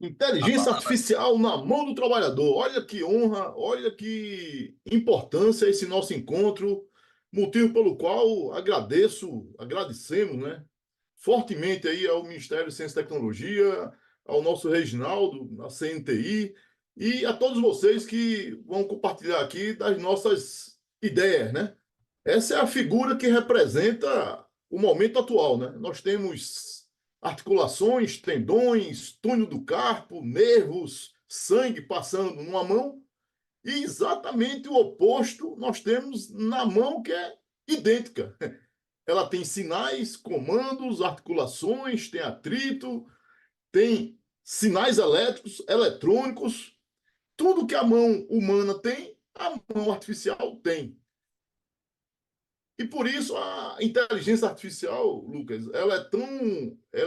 A Inteligência palavra. artificial na mão do trabalhador. Olha que honra, olha que importância esse nosso encontro, motivo pelo qual agradecemos, né, fortemente aí ao Ministério de Ciência e Tecnologia, ao nosso Reginaldo, à CNTI e a todos vocês que vão compartilhar aqui das nossas ideias, né? Essa é a figura que representa o momento atual, né? Nós temos articulações, tendões, túnel do carpo, nervos, sangue passando numa mão, e exatamente o oposto nós temos na mão, que é idêntica. Ela tem sinais, comandos, articulações, tem atrito, tem sinais elétricos, eletrônicos, tudo que a mão humana tem, a mão artificial tem. E por isso a inteligência artificial, Lucas, ela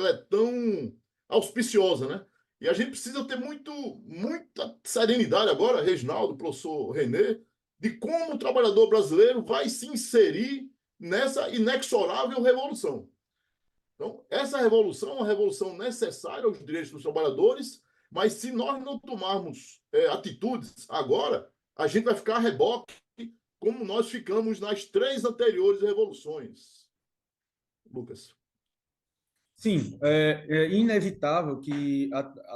é tão auspiciosa, né? E a gente precisa ter muita serenidade agora, Reginaldo, professor Renê, de como o trabalhador brasileiro vai se inserir nessa inexorável revolução. Então, essa revolução é uma revolução necessária aos direitos dos trabalhadores, mas se nós não tomarmos atitudes agora, a gente vai ficar a reboque, como nós ficamos nas três anteriores revoluções. Lucas. Sim, é inevitável que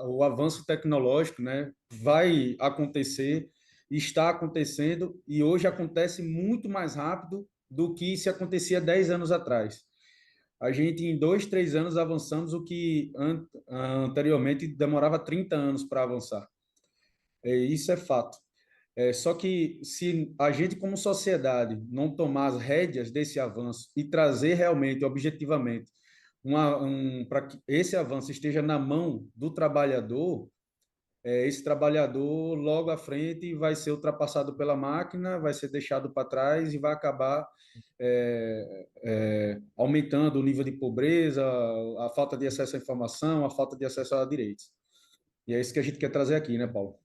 o avanço tecnológico, né, vai acontecer, está acontecendo e hoje acontece muito mais rápido do que se acontecia 10 anos atrás. A gente, em 2, 3 anos, avançamos o que anteriormente demorava 30 anos para avançar. Isso é fato. Só que se a gente, como sociedade, não tomar as rédeas desse avanço e trazer realmente, objetivamente, para que esse avanço esteja na mão do trabalhador, esse trabalhador logo à frente vai ser ultrapassado pela máquina, vai ser deixado para trás e vai acabar aumentando o nível de pobreza, a falta de acesso à informação, a falta de acesso a direitos. E é isso que a gente quer trazer aqui, né, Paulo?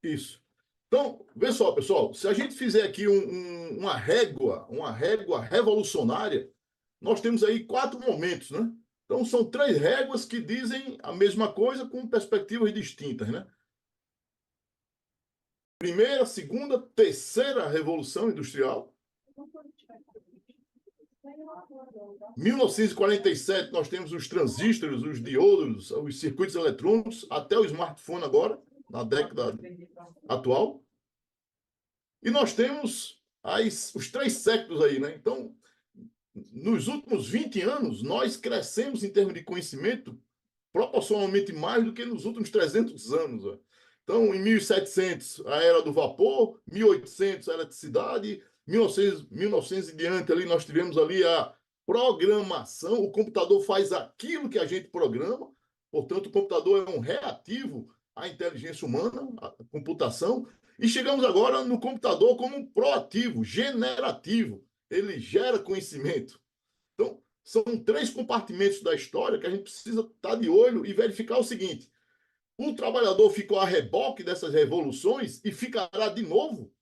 Isso. Então, vê só, pessoal, se a gente fizer aqui uma régua revolucionária, nós temos aí 4 momentos, né? Então, são 3 réguas que dizem a mesma coisa com perspectivas distintas, né? Primeira, segunda, terceira revolução industrial. 1947, nós temos os transistores, os diodos, os circuitos eletrônicos, até o smartphone agora, na década atual. E nós temos os 3 séculos aí, né? Então, nos últimos 20 anos, nós crescemos em termos de conhecimento proporcionalmente mais do que nos últimos 300 anos. Ó. Então, em 1700, a era do vapor, 1800, a eletricidade, 1900 e diante, ali, nós tivemos ali a programação. O computador faz aquilo que a gente programa, portanto, o computador é um reativo à inteligência humana, à computação, e chegamos agora no computador como um proativo, generativo. Ele gera conhecimento. Então, são 3 compartimentos da história que a gente precisa estar de olho e verificar o seguinte: o trabalhador ficou a reboque dessas revoluções e ficará de novo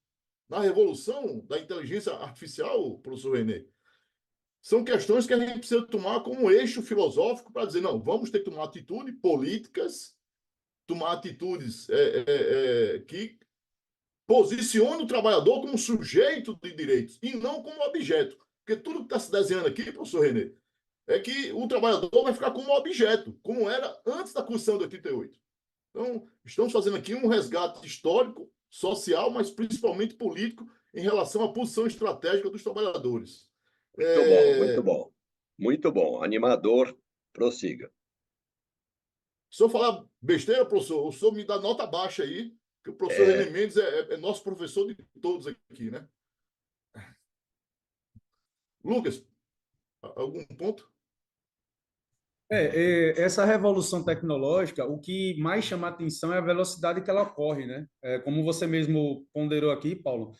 na revolução da inteligência artificial, professor Renê? São questões que a gente precisa tomar como eixo filosófico para dizer, não, vamos ter que tomar atitudes políticas, tomar atitudes que posicionem o trabalhador como sujeito de direitos e não como objeto. Porque tudo que está se desenhando aqui, professor Renê, é que o trabalhador vai ficar como objeto, como era antes da Constituição de 88. Então, estamos fazendo aqui um resgate histórico, social, mas principalmente político, em relação à posição estratégica dos trabalhadores. Muito bom, muito bom. Muito bom. Animador, prossiga. Se eu falar besteira, professor, o senhor me dá nota baixa aí, que o professor René É, Mendes é nosso professor de todos aqui, né? Lucas, algum ponto? Essa revolução tecnológica, o que mais chama a atenção é a velocidade que ela ocorre, né? Como você mesmo ponderou aqui, Paulo,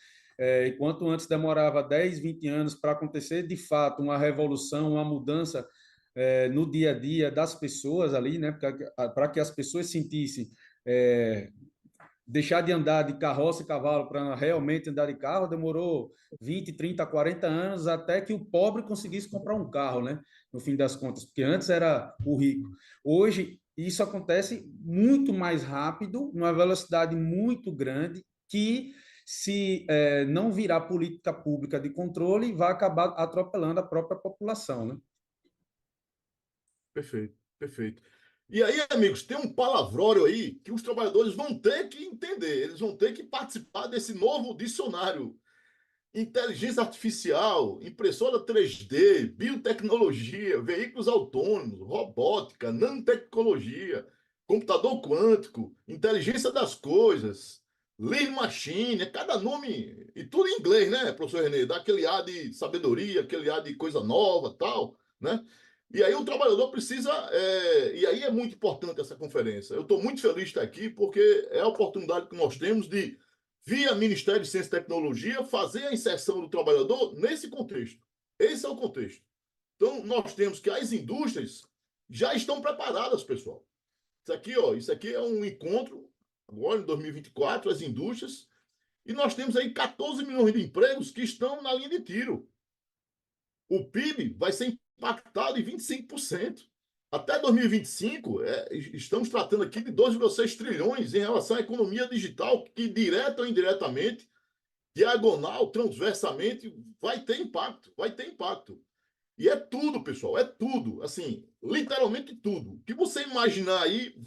enquanto antes demorava 10, 20 anos para acontecer, de fato, uma revolução, uma mudança no dia a dia das pessoas ali, né? Para que as pessoas sentissem deixar de andar de carroça e cavalo para realmente andar de carro demorou 20, 30, 40 anos até que o pobre conseguisse comprar um carro, né? No fim das contas, porque antes era o rico. Hoje, isso acontece muito mais rápido, numa velocidade muito grande, que se não virar política pública de controle, vai acabar atropelando a própria população, né? Perfeito, perfeito. E aí, amigos, tem um palavrório aí que os trabalhadores vão ter que entender, eles vão ter que participar desse novo dicionário. Inteligência artificial, impressora 3D, biotecnologia, veículos autônomos, robótica, nanotecnologia, computador quântico, inteligência das coisas, lean machine, é cada nome, e tudo em inglês, né, professor Renê? Dá aquele ar de sabedoria, aquele ar de coisa nova, tal, né? E aí o trabalhador precisa, e aí é muito importante essa conferência. Eu estou muito feliz de estar aqui, porque é a oportunidade que nós temos de, via Ministério de Ciência e Tecnologia, fazer a inserção do trabalhador nesse contexto. Esse é o contexto. Então, nós temos que as indústrias já estão preparadas, pessoal. Isso aqui é um encontro, agora em 2024, as indústrias, e nós temos aí 14 milhões de empregos que estão na linha de tiro. O PIB vai ser impactado em 25%. Até 2025, estamos tratando aqui de 2,6 trilhões em relação à economia digital, que direta ou indiretamente, diagonal, transversamente, vai ter impacto, vai ter impacto. E é tudo, pessoal, é tudo, assim, literalmente tudo. O que você imaginar aí,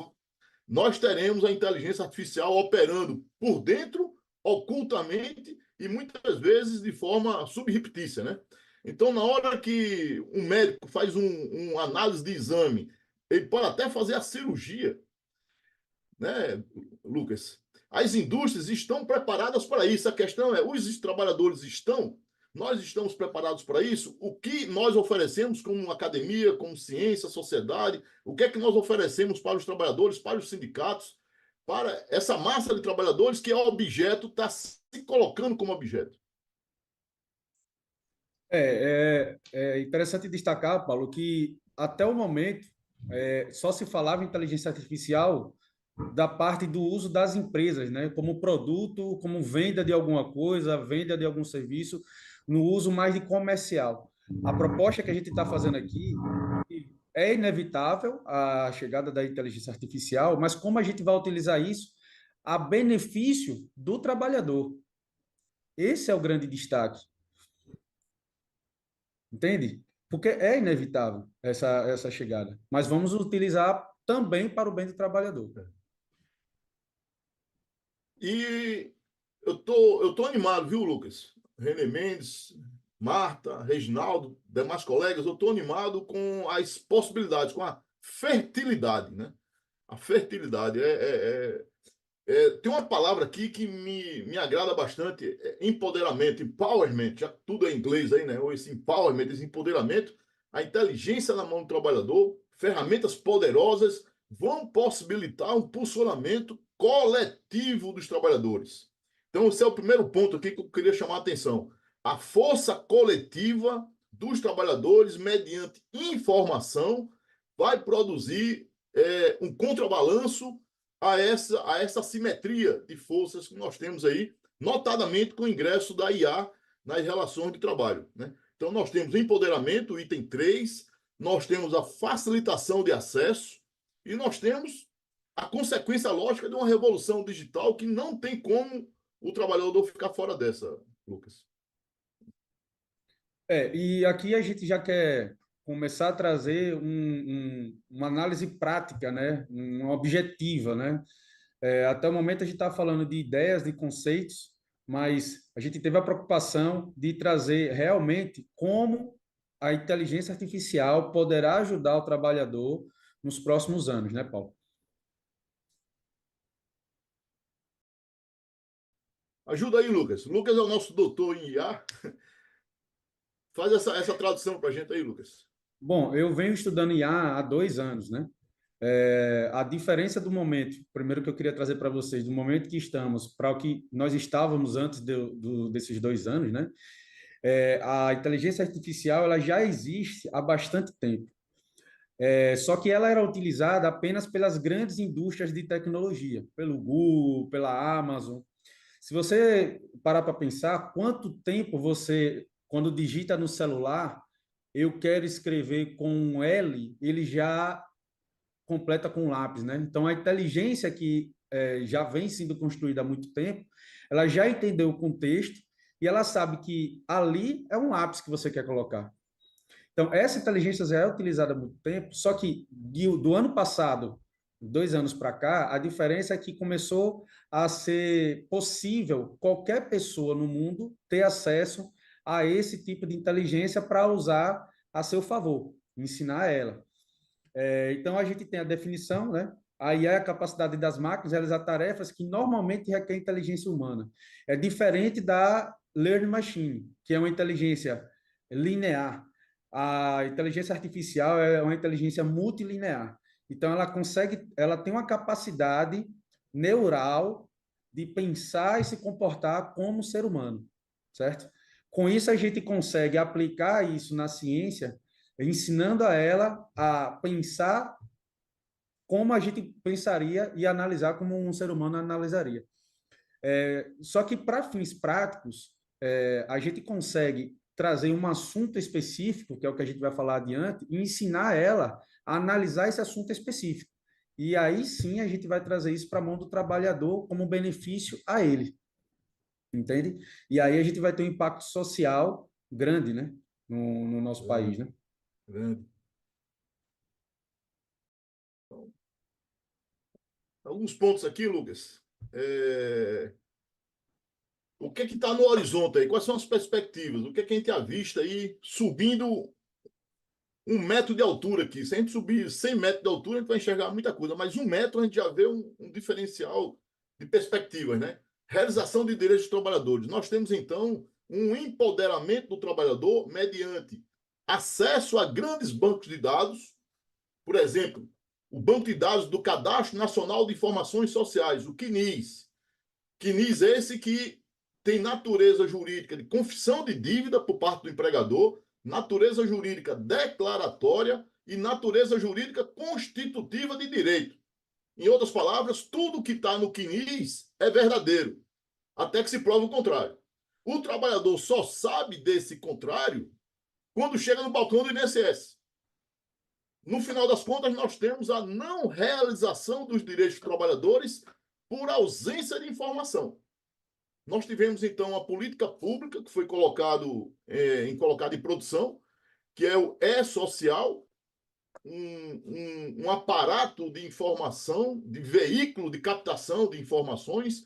nós teremos a inteligência artificial operando por dentro, ocultamente e muitas vezes de forma subreptícia, né? Então, na hora que um médico faz uma análise de exame, ele pode até fazer a cirurgia, né, Lucas? As indústrias estão preparadas para isso. A questão é, os trabalhadores estão? Nós estamos preparados para isso? O que nós oferecemos como academia, como ciência, sociedade? O que é que nós oferecemos para os trabalhadores, para os sindicatos, para essa massa de trabalhadores que é objeto, está se colocando como objeto? É interessante destacar, Paulo, que até o momento só se falava em inteligência artificial da parte do uso das empresas, né? Como produto, como venda de alguma coisa, venda de algum serviço, no uso mais de comercial. A proposta que a gente está fazendo aqui é inevitável a chegada da inteligência artificial, mas como a gente vai utilizar isso a benefício do trabalhador? Esse é o grande destaque. Entende? Porque é inevitável essa chegada. Mas vamos utilizar também para o bem do trabalhador. E eu tô animado, viu, Lucas? René Mendes, Marta, Reginaldo, demais colegas, eu estou animado com as possibilidades, com a fertilidade, né? A fertilidade. Tem uma palavra aqui que me agrada bastante, empoderamento, empowerment, já tudo é inglês aí, né? Ou esse empowerment, esse empoderamento, a inteligência na mão do trabalhador, ferramentas poderosas vão possibilitar um posicionamento coletivo dos trabalhadores. Então, esse é o primeiro ponto aqui que eu queria chamar a atenção. A força coletiva dos trabalhadores, mediante informação, vai produzir um contrabalanço a essa simetria de forças que nós temos aí, notadamente com o ingresso da IA nas relações de trabalho, né? Então, nós temos o empoderamento, item 3, nós temos a facilitação de acesso e nós temos a consequência lógica de uma revolução digital que não tem como o trabalhador ficar fora dessa, Lucas. E aqui a gente já quer começar a trazer uma análise prática, né? Uma objetiva, né? Até o momento a gente está falando de ideias, de conceitos, mas a gente teve a preocupação de trazer realmente como a inteligência artificial poderá ajudar o trabalhador nos próximos anos, né, Paulo? Ajuda aí, Lucas. Lucas é o nosso doutor em IA. Faz essa tradução para a gente aí, Lucas. Bom, eu venho estudando IA há 2 anos, né? A diferença do momento, primeiro que eu queria trazer para vocês, do momento que estamos para o que nós estávamos antes desses 2 anos, né? A inteligência artificial ela já existe há bastante tempo. Só que ela era utilizada apenas pelas grandes indústrias de tecnologia, pelo Google, pela Amazon. Se você parar para pensar, quanto tempo você, quando digita no celular, eu quero escrever com um L, ele já completa com lápis, né? Então, a inteligência que já vem sendo construída há muito tempo, ela já entendeu o contexto e ela sabe que ali é um lápis que você quer colocar. Então, essa inteligência já é utilizada há muito tempo, só que do ano passado, 2 anos para cá, a diferença é que começou a ser possível qualquer pessoa no mundo ter acesso a esse tipo de inteligência para usar a seu favor, ensinar ela. Então, a gente tem a definição, né? Aí é a capacidade das máquinas realizar tarefas que normalmente requerem inteligência humana. É diferente da Learning Machine, que é uma inteligência linear. A inteligência artificial é uma inteligência multilinear. Então, ela tem uma capacidade neural de pensar e se comportar como um ser humano, certo? Com isso, a gente consegue aplicar isso na ciência, ensinando a ela a pensar como a gente pensaria e analisar como um ser humano analisaria. Só que, para fins práticos, a gente consegue trazer um assunto específico, que é o que a gente vai falar adiante, e ensinar ela a analisar esse assunto específico. E aí sim a gente vai trazer isso para a mão do trabalhador como benefício a ele. Entende? E aí a gente vai ter um impacto social grande, né? No nosso país, né? Grande. Então, alguns pontos aqui, Lucas. O que está no horizonte aí? Quais são as perspectivas? O que a gente avista aí subindo 1 metro de altura aqui? Se a gente subir 100 metros de altura, a gente vai enxergar muita coisa, mas 1 metro a gente já vê um diferencial de perspectivas, né? Realização de direitos dos trabalhadores. Nós temos, então, um empoderamento do trabalhador mediante acesso a grandes bancos de dados, por exemplo, o Banco de Dados do Cadastro Nacional de Informações Sociais, o CNIS. CNIS é esse que tem natureza jurídica de confissão de dívida por parte do empregador, natureza jurídica declaratória e natureza jurídica constitutiva de direito. Em outras palavras, tudo que está no CNIS é verdadeiro, até que se prove o contrário. O trabalhador só sabe desse contrário quando chega no balcão do INSS. No final das contas, nós temos a não realização dos direitos dos trabalhadores por ausência de informação. Nós tivemos, então, a política pública que foi colocado em produção, que é o E-Social, um aparato de informação, de veículo de captação de informações,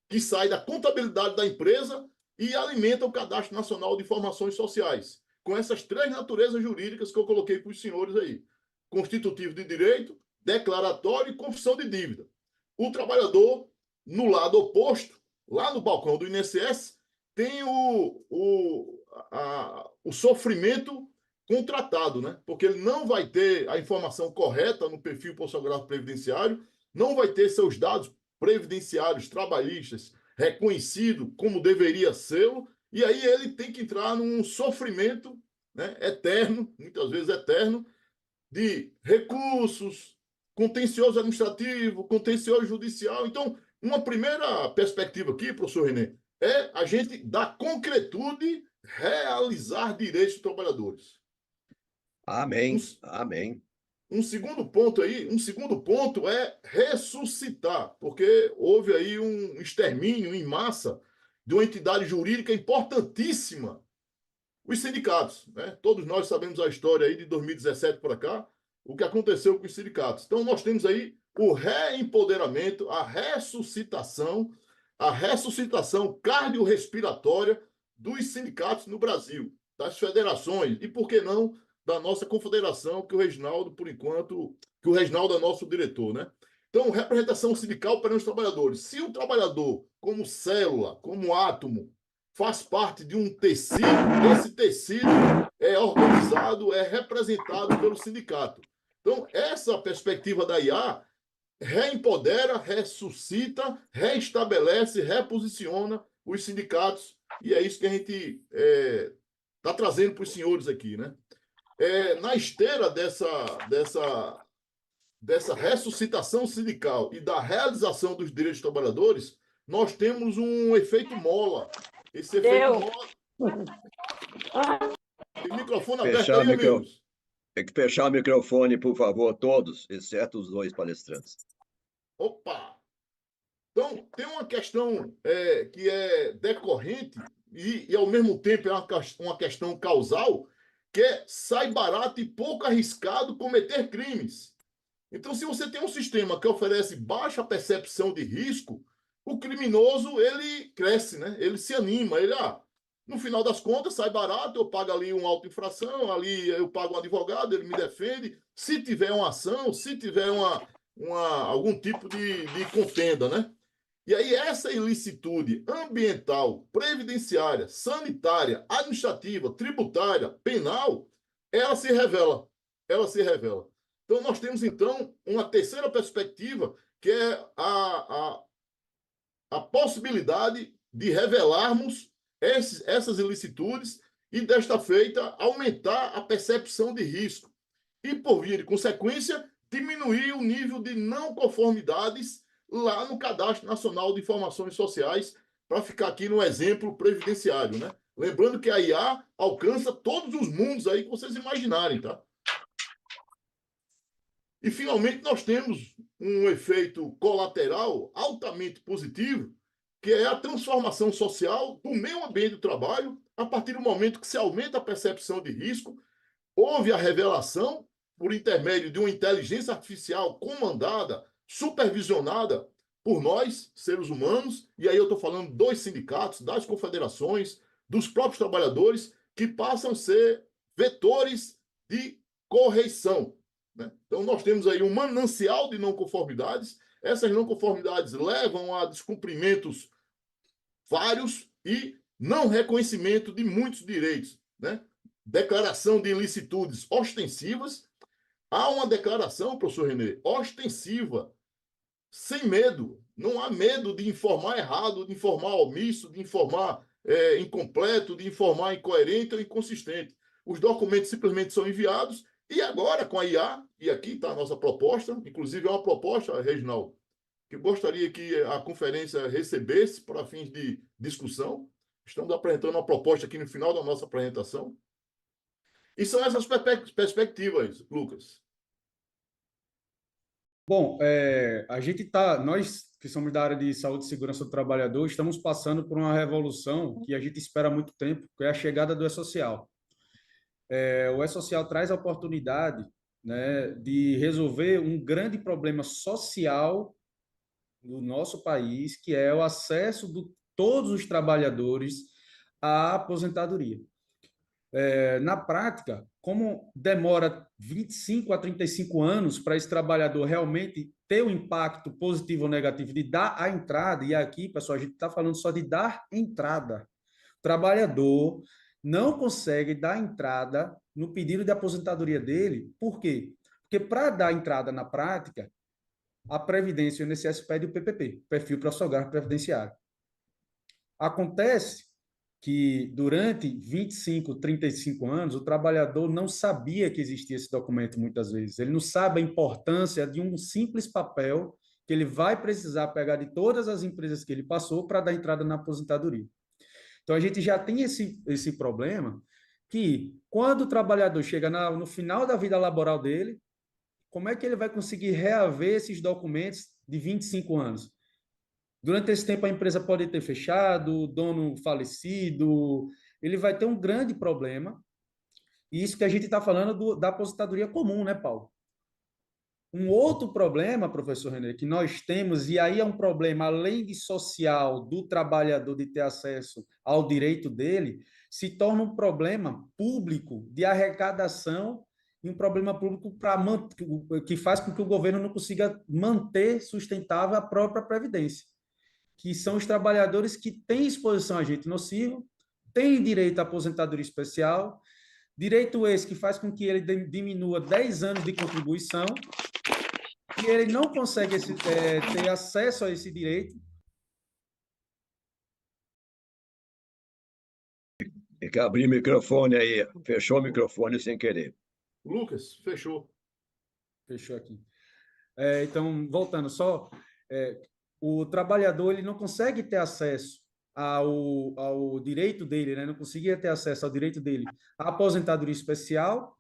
que sai da contabilidade da empresa e alimenta o Cadastro Nacional de Informações Sociais, com essas 3 naturezas jurídicas que eu coloquei para os senhores aí: constitutivo de direito, declaratório e confissão de dívida. O trabalhador, no lado oposto, lá no balcão do INSS, tem o sofrimento contratado, né? Porque ele não vai ter a informação correta no perfil pornográfico previdenciário, não vai ter seus dados previdenciários trabalhistas reconhecido como deveria ser, e aí ele tem que entrar num sofrimento, né, eterno, muitas vezes eterno, de recursos, contencioso administrativo, contencioso judicial. Então, uma primeira perspectiva aqui, professor René, é a gente dar concretude, realizar direitos dos trabalhadores. Amém, amém. Um segundo ponto é ressuscitar, porque houve aí um extermínio em massa de uma entidade jurídica importantíssima, os sindicatos, né? Todos nós sabemos a história aí de 2017 para cá, o que aconteceu com os sindicatos. Então, nós temos aí o reempoderamento, a ressuscitação cardiorrespiratória dos sindicatos no Brasil, das federações, e por que não da nossa confederação, que o Reginaldo, por enquanto, que o Reginaldo é nosso diretor, né? Então, representação sindical para os trabalhadores. Se o trabalhador, como célula, como átomo, faz parte de um tecido, esse tecido é organizado, é representado pelo sindicato. Então, essa perspectiva da IA reempodera, ressuscita, reestabelece, reposiciona os sindicatos, e é isso que a gente está trazendo para os senhores aqui, né? Na esteira dessa ressuscitação sindical e da realização dos direitos dos trabalhadores, nós temos um efeito mola. Esse efeito mola... Tem microfone aberto aí, amigos. Tem que fechar o microfone, por favor, todos, exceto os dois palestrantes. Opa! Então, tem uma questão que é decorrente e, ao mesmo tempo, é uma questão causal, que é sai barato e pouco arriscado cometer crimes. Então, se você tem um sistema que oferece baixa percepção de risco, o criminoso, ele cresce, né? Ele se anima, no final das contas, sai barato, eu pago ali uma auto-infração, ali eu pago um advogado, ele me defende. Se tiver uma ação, se tiver algum tipo de contenda, né? E aí essa ilicitude ambiental, previdenciária, sanitária, administrativa, tributária, penal, ela se revela. Ela se revela. Então, nós temos, então, uma terceira perspectiva, que é a possibilidade de revelarmos essas ilicitudes e, desta feita, aumentar a percepção de risco. E, por via de consequência, diminuir o nível de não conformidades lá no Cadastro Nacional de Informações Sociais, para ficar aqui no exemplo previdenciário, né? Lembrando que a IA alcança todos os mundos aí que vocês imaginarem, tá? E, finalmente, nós temos um efeito colateral altamente positivo, que é a transformação social do meio ambiente do trabalho, a partir do momento que se aumenta a percepção de risco, houve a revelação, por intermédio de uma inteligência artificial comandada, supervisionada por nós, seres humanos, e aí eu estou falando dos sindicatos, das confederações, dos próprios trabalhadores, que passam a ser vetores de correição, né? Então, nós temos aí um manancial de não conformidades. Essas não conformidades levam a descumprimentos vários e não reconhecimento de muitos direitos, né? Declaração de ilicitudes ostensivas. Há uma declaração, professor Renê, ostensiva, sem medo. Não há medo de informar errado, de informar omisso, de informar incompleto, de informar incoerente ou inconsistente. Os documentos simplesmente são enviados e agora, com a IA, e aqui está a nossa proposta, inclusive é uma proposta, Reginaldo, que eu gostaria que a conferência recebesse para fins de discussão. Estamos apresentando uma proposta aqui no final da nossa apresentação. E são essas perspectivas, Lucas. Bom, nós que somos da área de saúde e segurança do trabalhador, estamos passando por uma revolução que a gente espera há muito tempo, que é a chegada do E-Social. O E-Social traz a oportunidade, né, de resolver um grande problema social do nosso país, que é o acesso de todos os trabalhadores à aposentadoria. Na prática, como demora 25 a 35 anos para esse trabalhador realmente ter um impacto positivo ou negativo de dar a entrada, e aqui, pessoal, a gente está falando só de dar entrada. O trabalhador não consegue dar entrada no pedido de aposentadoria dele. Por quê? Porque para dar entrada na prática, a Previdência e o INSS pede o PPP, Perfil Profissional Previdenciário. Acontece que durante 25, 35 anos, o trabalhador não sabia que existia esse documento muitas vezes. Ele não sabe a importância de um simples papel que ele vai precisar pegar de todas as empresas que ele passou para dar entrada na aposentadoria. Então, a gente já tem esse problema que, quando o trabalhador chega no final da vida laboral dele, como é que ele vai conseguir reaver esses documentos de 25 anos? Durante esse tempo, a empresa pode ter fechado, o dono falecido, ele vai ter um grande problema. E isso que a gente está falando da aposentadoria comum, né, Paulo? Um outro problema, professor René, que nós temos, e aí é um problema além de social do trabalhador de ter acesso ao direito dele, se torna um problema público de arrecadação e um problema público que faz com que o governo não consiga manter sustentável a própria previdência, que são os trabalhadores que têm exposição a agente nocivo, têm direito à aposentadoria especial, direito esse que faz com que ele diminua 10 anos de contribuição, e ele não consegue ter acesso a esse direito. Tem que abrir o microfone aí, fechou o microfone sem querer. Lucas, fechou. Fechou aqui. Então, voltando só, o trabalhador ele não consegue ter acesso ao direito dele, né? Não conseguia ter acesso ao direito dele à aposentadoria especial,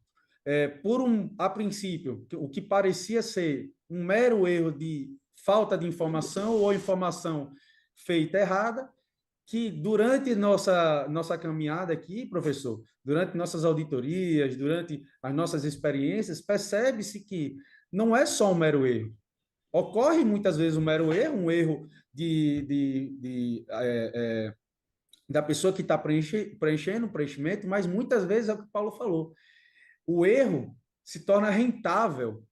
a princípio, o que parecia ser um mero erro de falta de informação ou informação feita errada, que durante nossa caminhada aqui, professor, durante nossas auditorias, durante as nossas experiências, percebe-se que não é só um mero erro. Ocorre muitas vezes um erro da pessoa que está preenchendo o preenchimento, mas muitas vezes é o que o Paulo falou. O erro se torna rentável.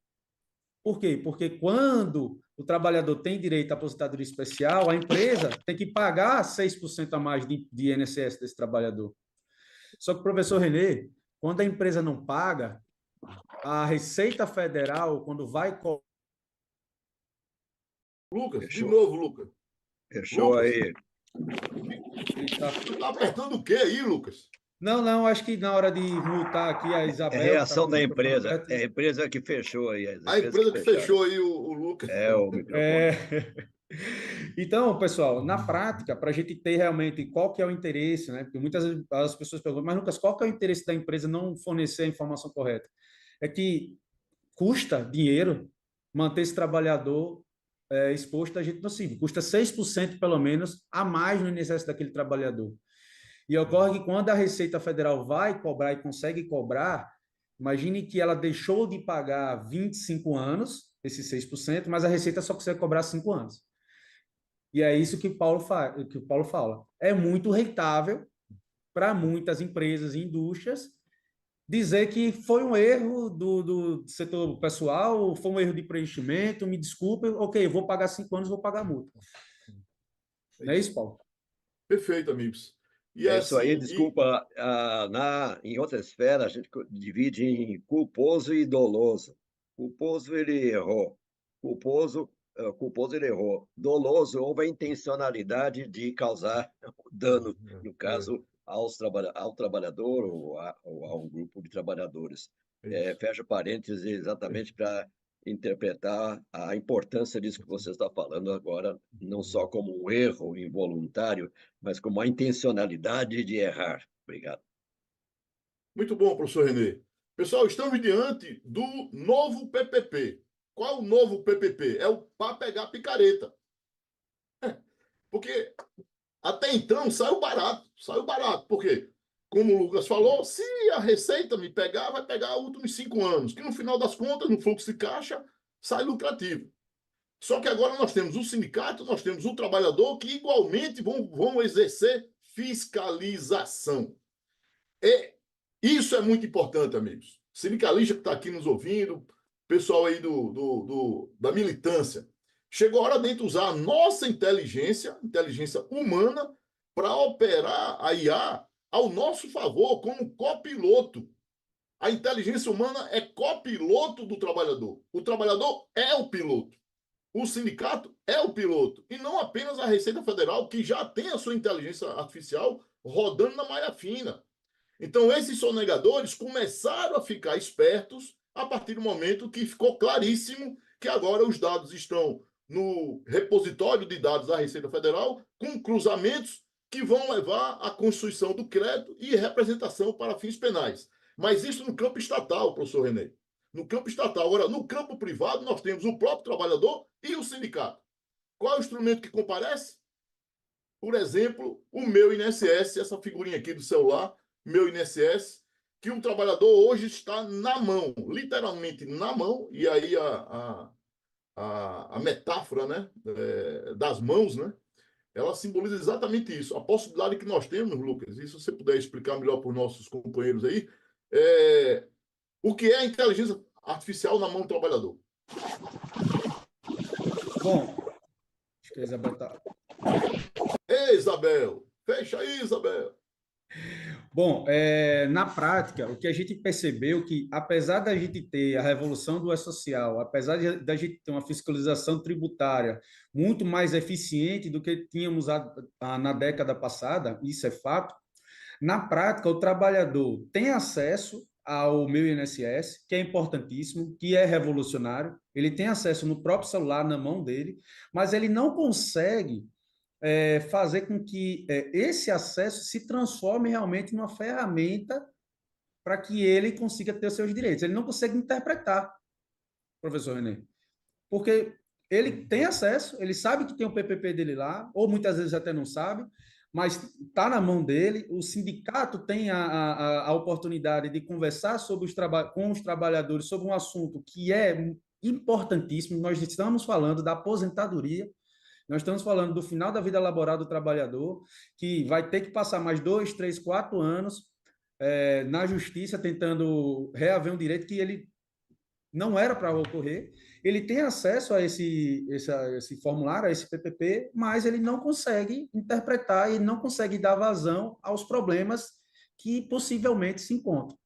Por quê? Porque quando o trabalhador tem direito à aposentadoria especial, a empresa tem que pagar 6% a mais de INSS desse trabalhador. Só que, professor Renê, quando a empresa não paga, a Receita Federal, quando vai... Lucas, Fechou. de novo, Lucas. Fechou Lucas, aí. tu tá apertando o quê aí, Lucas? Não, acho que na hora de multar aqui a É Isabel... reação tá da com o empresa. aberto. É a empresa que fechou aí. A empresa que fechou aí o Lucas. É o microfone. Então, pessoal, na prática, para a gente ter realmente qual que é o interesse, né? Porque muitas vezes as pessoas perguntam, mas Lucas, qual que é o interesse da empresa não fornecer a informação correta? É que custa dinheiro manter esse trabalhador exposto a agente nocivo. Custa 6% pelo menos a mais no INSS daquele trabalhador. E ocorre que quando a Receita Federal vai cobrar e consegue cobrar, imagine que ela deixou de pagar 25 anos, esses 6%, mas a Receita só consegue cobrar 5 anos. E é isso que o Paulo fala. É muito rentável para muitas empresas e indústrias dizer que foi um erro do setor pessoal, foi um erro de preenchimento, me desculpe, ok, vou pagar 5 anos, vou pagar multa. Não é isso, Paulo? Perfeito, amigos. E É isso aí, assim, desculpa. Em outra esfera, a gente divide em culposo e doloso. Culposo, ele errou. Culposo, ele errou. Doloso, houve a intencionalidade de causar dano, no caso, ao trabalhador ou a um grupo de trabalhadores. Fecha parênteses exatamente para interpretar a importância disso que você está falando agora, não só como um erro involuntário, mas com uma intencionalidade de errar. Obrigado. muito bom, professor Renê. Pessoal, estamos diante do novo PPP. Qual é o novo PPP? É o para pegar picareta. Porque até então saiu barato. Saiu barato. Por quê? Como o Lucas falou, se a Receita me pegar, vai pegar os últimos 5 anos, que no final das contas, no fluxo de caixa, sai lucrativo. Só que agora nós temos o sindicato, nós temos o trabalhador, que igualmente vão exercer fiscalização. E isso é muito importante, amigos. Sindicalista que está aqui nos ouvindo, pessoal aí da militância. Chegou a hora de a gente usar a nossa inteligência humana, para operar a IA ao nosso favor, como copiloto. A inteligência humana é copiloto do trabalhador. O trabalhador é o piloto. O sindicato é o piloto. E não apenas a Receita Federal, que já tem a sua inteligência artificial rodando na malha fina. Então, esses sonegadores começaram a ficar espertos a partir do momento que ficou claríssimo que agora os dados estão no repositório de dados da Receita Federal, com cruzamentos que vão levar à constituição do crédito e representação para fins penais. Mas isso no campo estatal, professor Renê. No campo estatal. Agora, no campo privado, nós temos o próprio trabalhador e o sindicato. Qual é o instrumento que comparece? Por exemplo, o meu INSS, essa figurinha aqui do celular, meu INSS, que um trabalhador hoje está na mão, literalmente na mão, e aí a metáfora, né, das mãos, né, ela simboliza exatamente isso. A possibilidade que nós temos, Lucas, e se você puder explicar melhor para os nossos companheiros aí, o que é a inteligência artificial na mão do trabalhador. Bom, acho que a Isabel está... Ei, Isabel! Fecha aí, Isabel! Bom, na prática, o que a gente percebeu que, apesar da gente ter a revolução do E-Social, apesar da gente ter uma fiscalização tributária muito mais eficiente do que tínhamos na década passada, isso é fato, na prática, o trabalhador tem acesso ao meu INSS, que é importantíssimo, que é revolucionário, ele tem acesso no próprio celular, na mão dele, mas ele não consegue fazer com que esse acesso se transforme realmente numa ferramenta para que ele consiga ter os seus direitos. Ele não consegue interpretar, professor René, porque ele tem acesso, ele sabe que tem o PPP dele lá, ou muitas vezes até não sabe, mas está na mão dele. O sindicato tem a oportunidade de conversar sobre com os trabalhadores sobre um assunto que é importantíssimo. Nós estamos falando da aposentadoria, nós estamos falando do final da vida laboral do trabalhador, que vai ter que passar mais 2, 3, 4 anos na justiça tentando reaver um direito que ele não era para ocorrer. Ele tem acesso a esse formulário, a esse PPP, mas ele não consegue interpretar e não consegue dar vazão aos problemas que possivelmente se encontram.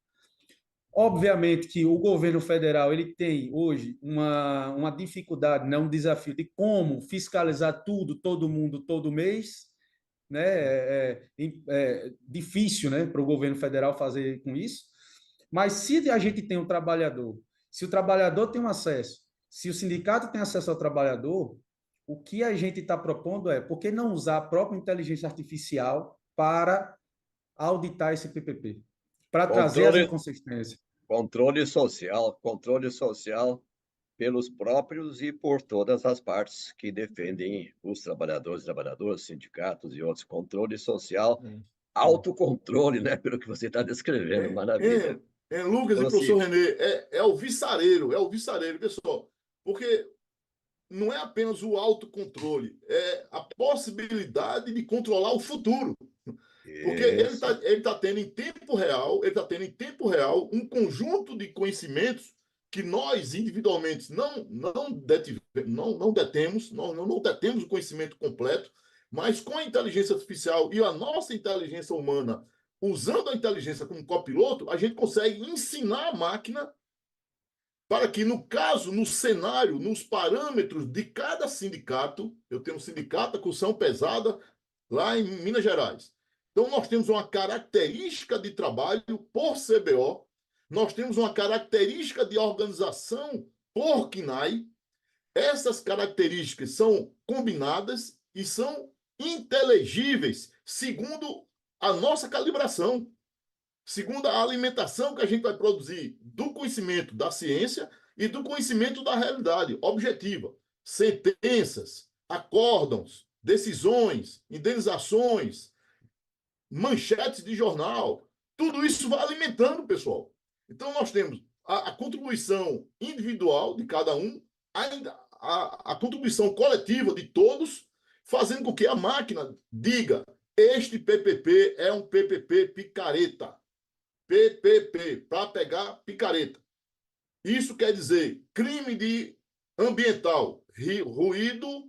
Obviamente que o governo federal ele tem hoje uma dificuldade, né, um desafio de como fiscalizar tudo, todo mundo, todo mês, né? É difícil, né, para o governo federal fazer com isso. Mas se a gente tem um trabalhador, se o trabalhador tem um acesso, se o sindicato tem acesso ao trabalhador, o que a gente está propondo é por que não usar a própria inteligência artificial para auditar esse PPP, para trazer as Controle, inconsistências. controle social pelos próprios e por todas as partes que defendem os trabalhadores, sindicatos e outros. Controle social, autocontrole, né? Pelo que você está descrevendo, maravilha. Lucas e professor René, é o viçareiro, pessoal, porque não é apenas o autocontrole, é a possibilidade de controlar o futuro. Porque ele tá tendo em tempo real, um conjunto de conhecimentos que nós individualmente não detemos, não detemos o conhecimento completo, mas com a inteligência artificial e a nossa inteligência humana, usando a inteligência como copiloto, a gente consegue ensinar a máquina para que, no caso, no cenário, nos parâmetros de cada sindicato, eu tenho um sindicato da construção pesada lá em Minas Gerais. Então, nós temos uma característica de trabalho por CBO, nós temos uma característica de organização por CNAE. Essas características são combinadas e são inteligíveis segundo a nossa calibração, segundo a alimentação que a gente vai produzir do conhecimento da ciência e do conhecimento da realidade objetiva. Sentenças, acórdãos, decisões, indenizações, manchetes de jornal, tudo isso vai alimentando, pessoal. Então, nós temos a contribuição individual de cada um, a contribuição coletiva de todos, fazendo com que a máquina diga: este PPP é um PPP picareta. PPP, para pegar picareta. Isso quer dizer crime de ambiental, ruído,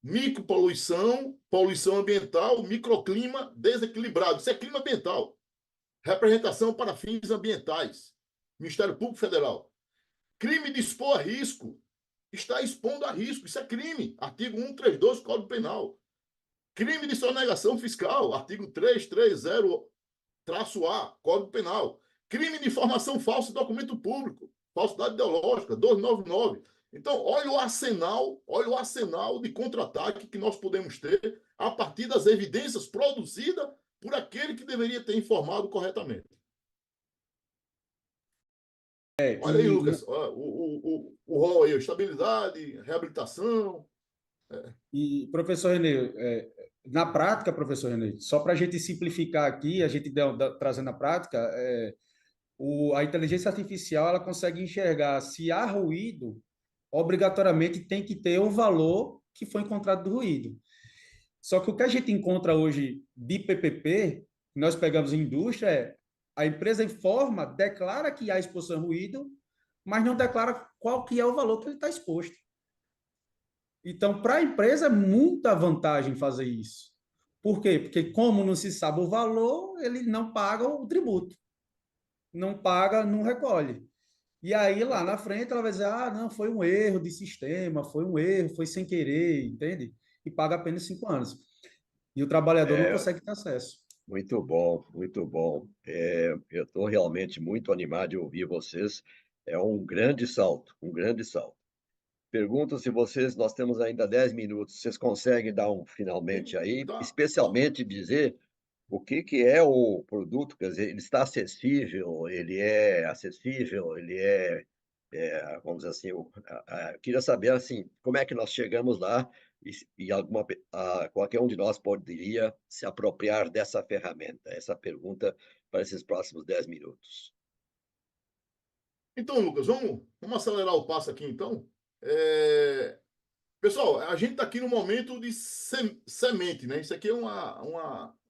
micropoluição, poluição ambiental, microclima desequilibrado. Isso é crime ambiental. Representação para fins ambientais. Ministério Público Federal. Crime de expor a risco. Está expondo a risco. Isso é crime. Artigo 132 do Código Penal. Crime de sonegação fiscal. Artigo 330-A, Código Penal. Crime de informação falsa de documento público. Falsidade ideológica, 299. Então, olha o arsenal de contra-ataque que nós podemos ter a partir das evidências produzidas por aquele que deveria ter informado corretamente. Olha aí, Lucas, o rol aí, estabilidade, reabilitação. E, professor Renê, na prática, professor Renê, só para a gente simplificar aqui, a gente trazendo a prática, a inteligência artificial ela consegue enxergar se há ruído, obrigatoriamente tem que ter o valor que foi encontrado do ruído. Só que o que a gente encontra hoje de PPP, nós pegamos em indústria, a empresa informa, declara que há exposição a ruído, mas não declara qual que é o valor que ele está exposto. Então, para a empresa é muita vantagem fazer isso. Por quê? Porque como não se sabe o valor, ele não paga o tributo. Não paga, não recolhe. E aí, lá na frente, ela vai dizer, não, foi um erro de sistema, foi um erro, foi sem querer, entende? E paga apenas 5 anos. E o trabalhador não consegue ter acesso. Muito bom, muito bom. Eu estou realmente muito animado de ouvir vocês. É um grande salto, um grande salto. Pergunto se nós temos ainda 10 minutos, vocês conseguem dar um finalmente aí, especialmente dizer o que que é o produto, quer dizer, ele está acessível, vamos dizer assim, queria saber, assim, como é que nós chegamos lá e qualquer um de nós poderia se apropriar dessa ferramenta? Essa pergunta para esses próximos 10 minutos. Então, Lucas, vamos acelerar o passo aqui, então. Pessoal, a gente está aqui no momento de semente, né? Isso aqui é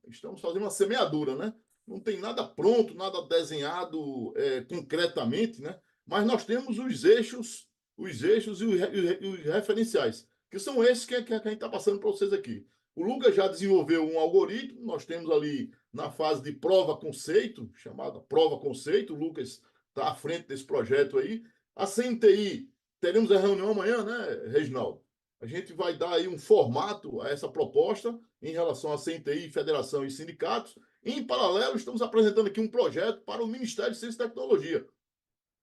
estamos fazendo uma semeadura, né? Não tem nada pronto, nada desenhado concretamente, né? Mas nós temos os eixos e os referenciais, que são esses que a gente está passando para vocês aqui. O Lucas já desenvolveu um algoritmo, nós temos ali na fase de prova-conceito, chamada prova-conceito, o Lucas está à frente desse projeto aí. A CNTI, teremos a reunião amanhã, né, Reginaldo? A gente vai dar aí um formato a essa proposta em relação à CNTI, federação e sindicatos. E, em paralelo, estamos apresentando aqui um projeto para o Ministério de Ciência e Tecnologia.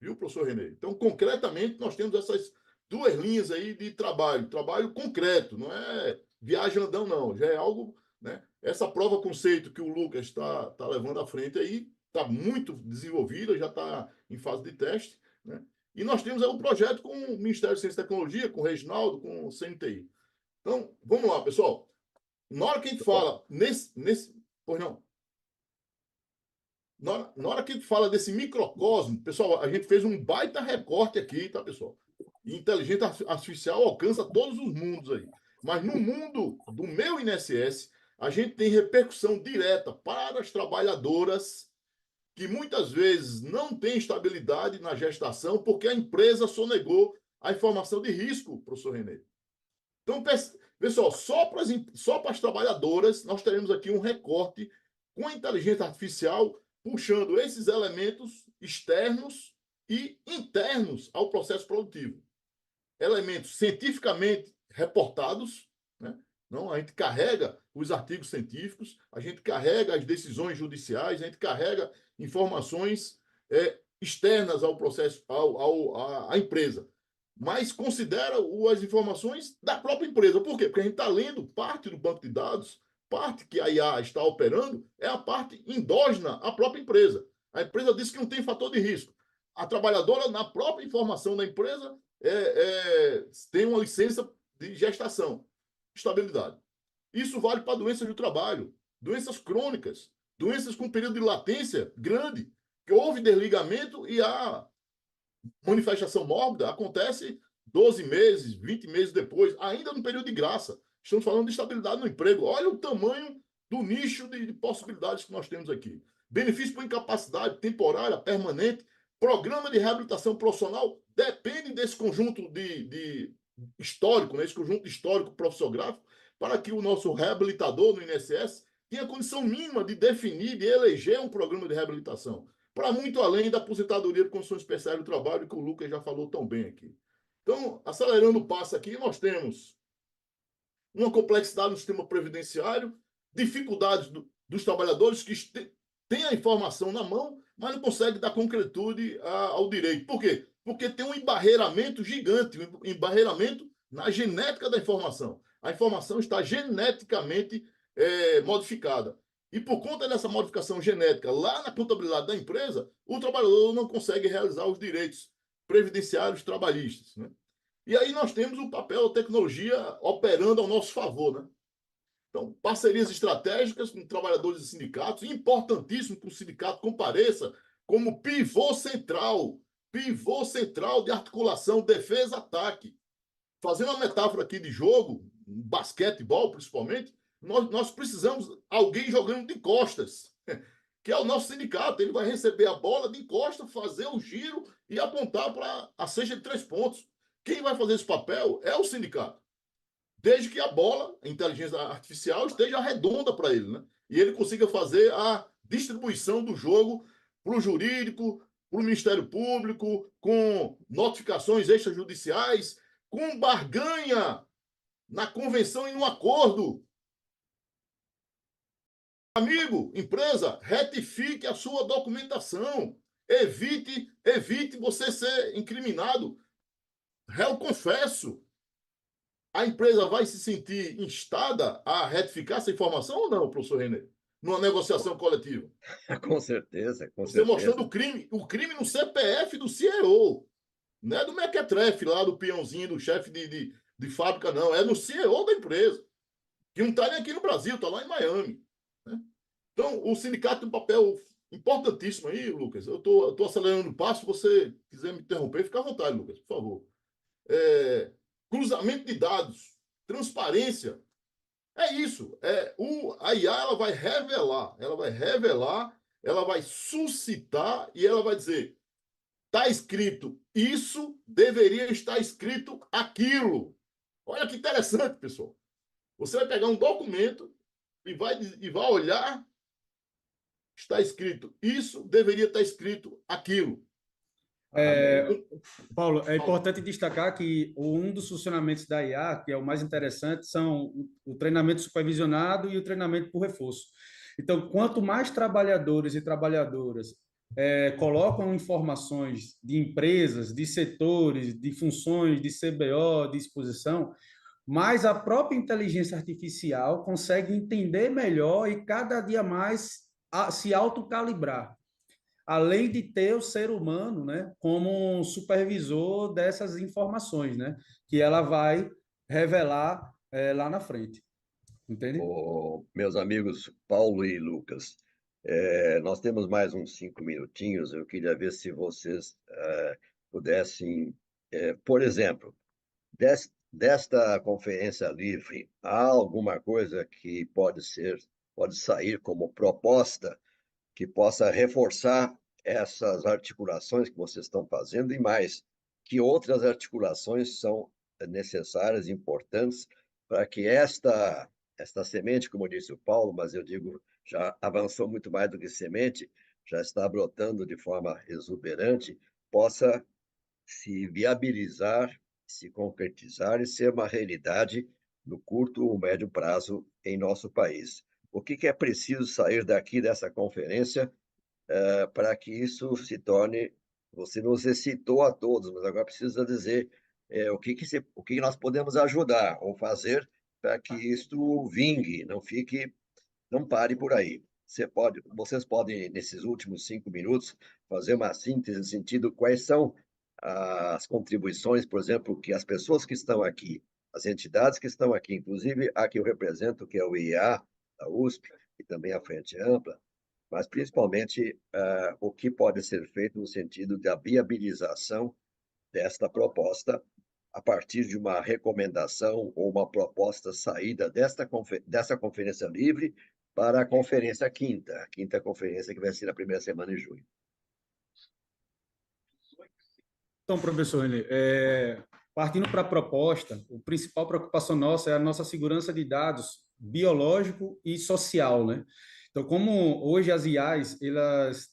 Viu, professor Renê? Então, concretamente, nós temos essas duas linhas aí de trabalho concreto, não é viagem andão, não. Já é algo, né? Essa prova conceito que o Lucas está levando à frente aí está muito desenvolvida, já está em fase de teste, né? E nós temos aí um projeto com o Ministério de Ciência e Tecnologia, com o Reginaldo, com o CNTI. Então, vamos lá, pessoal. Na hora que a gente fala pois não. Na hora que a gente fala desse microcosmo, pessoal, a gente fez um baita recorte aqui, tá, pessoal? E inteligência artificial alcança todos os mundos aí. Mas no mundo do meu INSS, a gente tem repercussão direta para as trabalhadoras que muitas vezes não têm estabilidade na gestação porque a empresa sonegou a informação de risco, professor Renê. Então, pessoal, só para as trabalhadoras, nós teremos aqui um recorte com a inteligência artificial puxando esses elementos externos e internos ao processo produtivo. Elementos cientificamente reportados, né? Não, a gente carrega os artigos científicos, a gente carrega as decisões judiciais, a gente carrega informações externas ao processo, à empresa, mas considera as informações da própria empresa. Por quê? Porque a gente está lendo parte do banco de dados, parte que a IA está operando é a parte endógena à própria empresa. A empresa diz que não tem fator de risco. A trabalhadora, na própria informação da empresa, tem uma licença de gestação, estabilidade. Isso vale para doenças do trabalho, doenças crônicas, doenças com período de latência grande, que houve desligamento e a manifestação mórbida acontece 12 meses, 20 meses depois, ainda no período de graça. Estamos falando de estabilidade no emprego. Olha o tamanho do nicho de possibilidades que nós temos aqui. Benefício por incapacidade temporária, permanente, programa de reabilitação profissional, depende desse conjunto de histórico, né? Esse conjunto histórico profissionográfico, para que o nosso reabilitador no INSS tenha condição mínima de definir, de eleger um programa de reabilitação, para muito além da aposentadoria de condições especiais do trabalho, que o Lucas já falou tão bem aqui. Então, acelerando o passo aqui, nós temos uma complexidade no sistema previdenciário, dificuldades dos trabalhadores que têm a informação na mão, mas não conseguem dar concretude ao direito. Por quê? Porque tem um embarreiramento gigante, um embarreiramento na genética da informação. A informação está geneticamente modificada. E por conta dessa modificação genética lá na contabilidade da empresa, o trabalhador não consegue realizar os direitos previdenciários trabalhistas, né? E aí nós temos o papel da tecnologia operando ao nosso favor, né? Então, parcerias estratégicas com trabalhadores e sindicatos, importantíssimo que o sindicato compareça como pivô central de articulação, defesa, ataque. Fazendo uma metáfora aqui de jogo, basquetebol principalmente, nós precisamos de alguém jogando de costas, que é o nosso sindicato. Ele vai receber a bola de costas, fazer o giro e apontar para a cesta de 3 pontos. Quem vai fazer esse papel é o sindicato. Desde que a bola, a inteligência artificial, esteja redonda para ele, né? E ele consiga fazer a distribuição do jogo para o jurídico, para o Ministério Público, com notificações extrajudiciais, com barganha na convenção e no acordo. Amigo, empresa, retifique a sua documentação. Evite você ser incriminado. Réu confesso. A empresa vai se sentir instada a retificar essa informação ou não, professor Renê? numa negociação coletiva. Com certeza, com Você certeza. mostrando o crime no CPF do CEO. Não é do mequetrefe lá, do peãozinho, do chefe de fábrica, não. É no CEO da empresa. Que não está nem aqui no Brasil, está lá em Miami. Né? Então, o sindicato tem um papel importantíssimo aí, Lucas. Eu tô acelerando o passo. Se você quiser me interromper, fica à vontade, Lucas, por favor. Cruzamento de dados, transparência. É isso. A IA ela vai suscitar e ela vai dizer: está escrito isso, deveria estar escrito aquilo. Olha que interessante, pessoal. Você vai pegar um documento e vai olhar, está escrito isso, deveria estar escrito aquilo. Paulo, é importante destacar que um dos funcionamentos da IA, que é o mais interessante, são o treinamento supervisionado e o treinamento por reforço. Então, quanto mais trabalhadores e trabalhadoras colocam informações de empresas, de setores, de funções, de CBO, de exposição, mais a própria inteligência artificial consegue entender melhor e cada dia mais se autocalibrar, além de ter o ser humano, né, como um supervisor dessas informações, né, que ela vai revelar lá na frente, entende? Meus amigos Paulo e Lucas, nós temos mais uns 5 minutinhos. Eu queria ver se vocês pudessem, por exemplo, desta conferência livre, há alguma coisa que pode sair como proposta que possa reforçar essas articulações que vocês estão fazendo e mais, que outras articulações são necessárias, importantes, para que esta semente, como disse o Paulo, mas eu digo, já avançou muito mais do que semente, já está brotando de forma exuberante, possa se viabilizar, se concretizar e ser uma realidade no curto ou médio prazo em nosso país. O que é preciso sair daqui dessa conferência para que isso se torne? Você nos excitou a todos, mas agora precisa dizer o que nós podemos ajudar ou fazer para que isto vingue, não pare por aí. Vocês podem, nesses últimos 5 minutos, fazer uma síntese no sentido quais são as contribuições, por exemplo, que as pessoas que estão aqui, as entidades que estão aqui, inclusive a que eu represento, que é o IEA, a USP, e também a Frente Ampla, mas principalmente o que pode ser feito no sentido da viabilização desta proposta a partir de uma recomendação ou uma proposta saída dessa conferência livre para a quinta conferência que vai ser na primeira semana de junho. Então, professor René, partindo para a proposta, a principal preocupação nossa é a nossa segurança de dados biológico e social, né? Então, como hoje as IAs, elas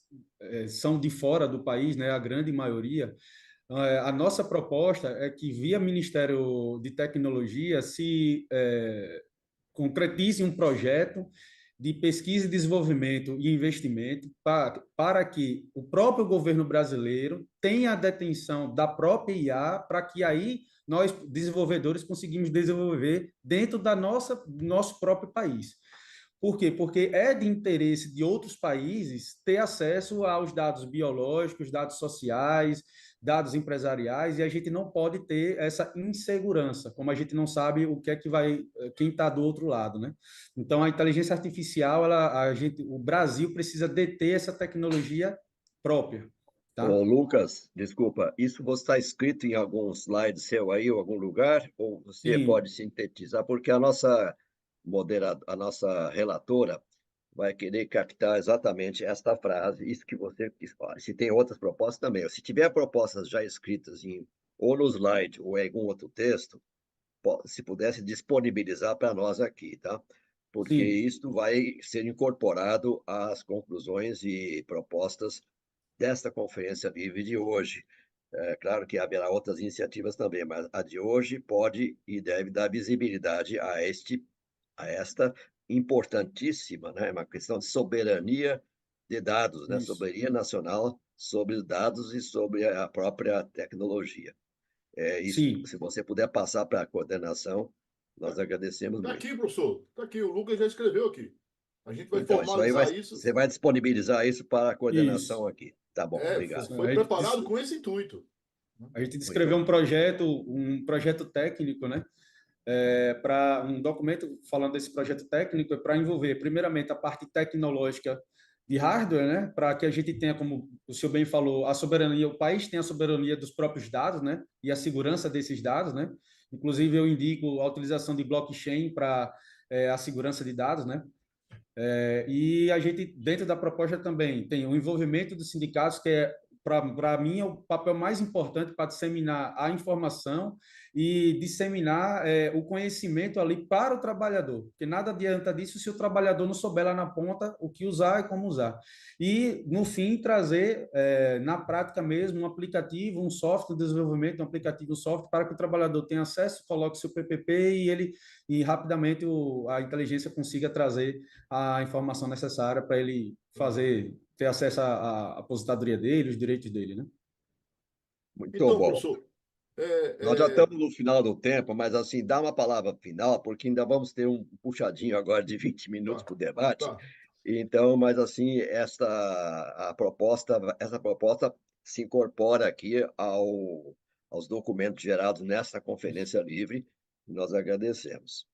são de fora do país, né, a grande maioria, a nossa proposta é que, via Ministério de Tecnologia, se concretize um projeto de pesquisa e desenvolvimento e investimento para que o próprio governo brasileiro tenha a detenção da própria IA, para que aí nós, desenvolvedores, conseguimos desenvolver dentro do nosso próprio país. Por quê? Porque é de interesse de outros países ter acesso aos dados biológicos, dados sociais, dados empresariais, e a gente não pode ter essa insegurança, como a gente não sabe o que é que vai, quem está do outro lado, né? Então, a inteligência artificial, o Brasil precisa deter essa tecnologia própria, tá? Ô, Lucas, desculpa, isso você está escrito em algum slide seu aí, ou algum lugar, ou você pode Sim, sintetizar? Porque a nossa relatora vai querer captar exatamente esta frase, isso que você quis falar. Se tem outras propostas também. Se tiver propostas já escritas ou no slide ou em algum outro texto, se pudesse disponibilizar para nós aqui, tá? Porque sim, isto vai ser incorporado às conclusões e propostas desta conferência livre de hoje. É claro que haverá outras iniciativas também, mas a de hoje pode e deve dar visibilidade a esta importantíssima, né, uma questão de soberania de dados, né, isso. soberania nacional sobre os dados e sobre a própria tecnologia. Isso, Sim. se você puder passar para a coordenação, nós agradecemos Está muito. aqui, professor. Está aqui. O Lucas já escreveu aqui. A gente vai Então, isso aí formalizar isso. você vai disponibilizar isso para a coordenação Isso. aqui. Tá bom, obrigado. Foi preparado com esse intuito. A gente Muito descreveu bem. um projeto técnico, né? Para um documento falando desse projeto técnico é para envolver, primeiramente, a parte tecnológica de hardware, né? Para que a gente tenha, como o senhor bem falou, a soberania, o país tem a soberania dos próprios dados, né? E a segurança desses dados, né? Inclusive, eu indico a utilização de blockchain para a segurança de dados, né? E a gente, dentro da proposta também, tem o envolvimento dos sindicatos, que é, para mim, é o papel mais importante para disseminar a informação e disseminar o conhecimento ali para o trabalhador, porque nada adianta disso se o trabalhador não souber lá na ponta o que usar e como usar. E, no fim, trazer na prática mesmo um aplicativo, um software de desenvolvimento, um aplicativo, um software para que o trabalhador tenha acesso, coloque seu PPP e rapidamente a inteligência consiga trazer a informação necessária para ele ter acesso à aposentadoria dele, os direitos dele, né? Muito Então, bom. professor, Nós já estamos no final do tempo, mas assim, dá uma palavra final, porque ainda vamos ter um puxadinho agora de 20 minutos tá, para o debate. tá. Então, mas assim, essa proposta se incorpora aqui aos documentos gerados nessa conferência livre, e nós agradecemos.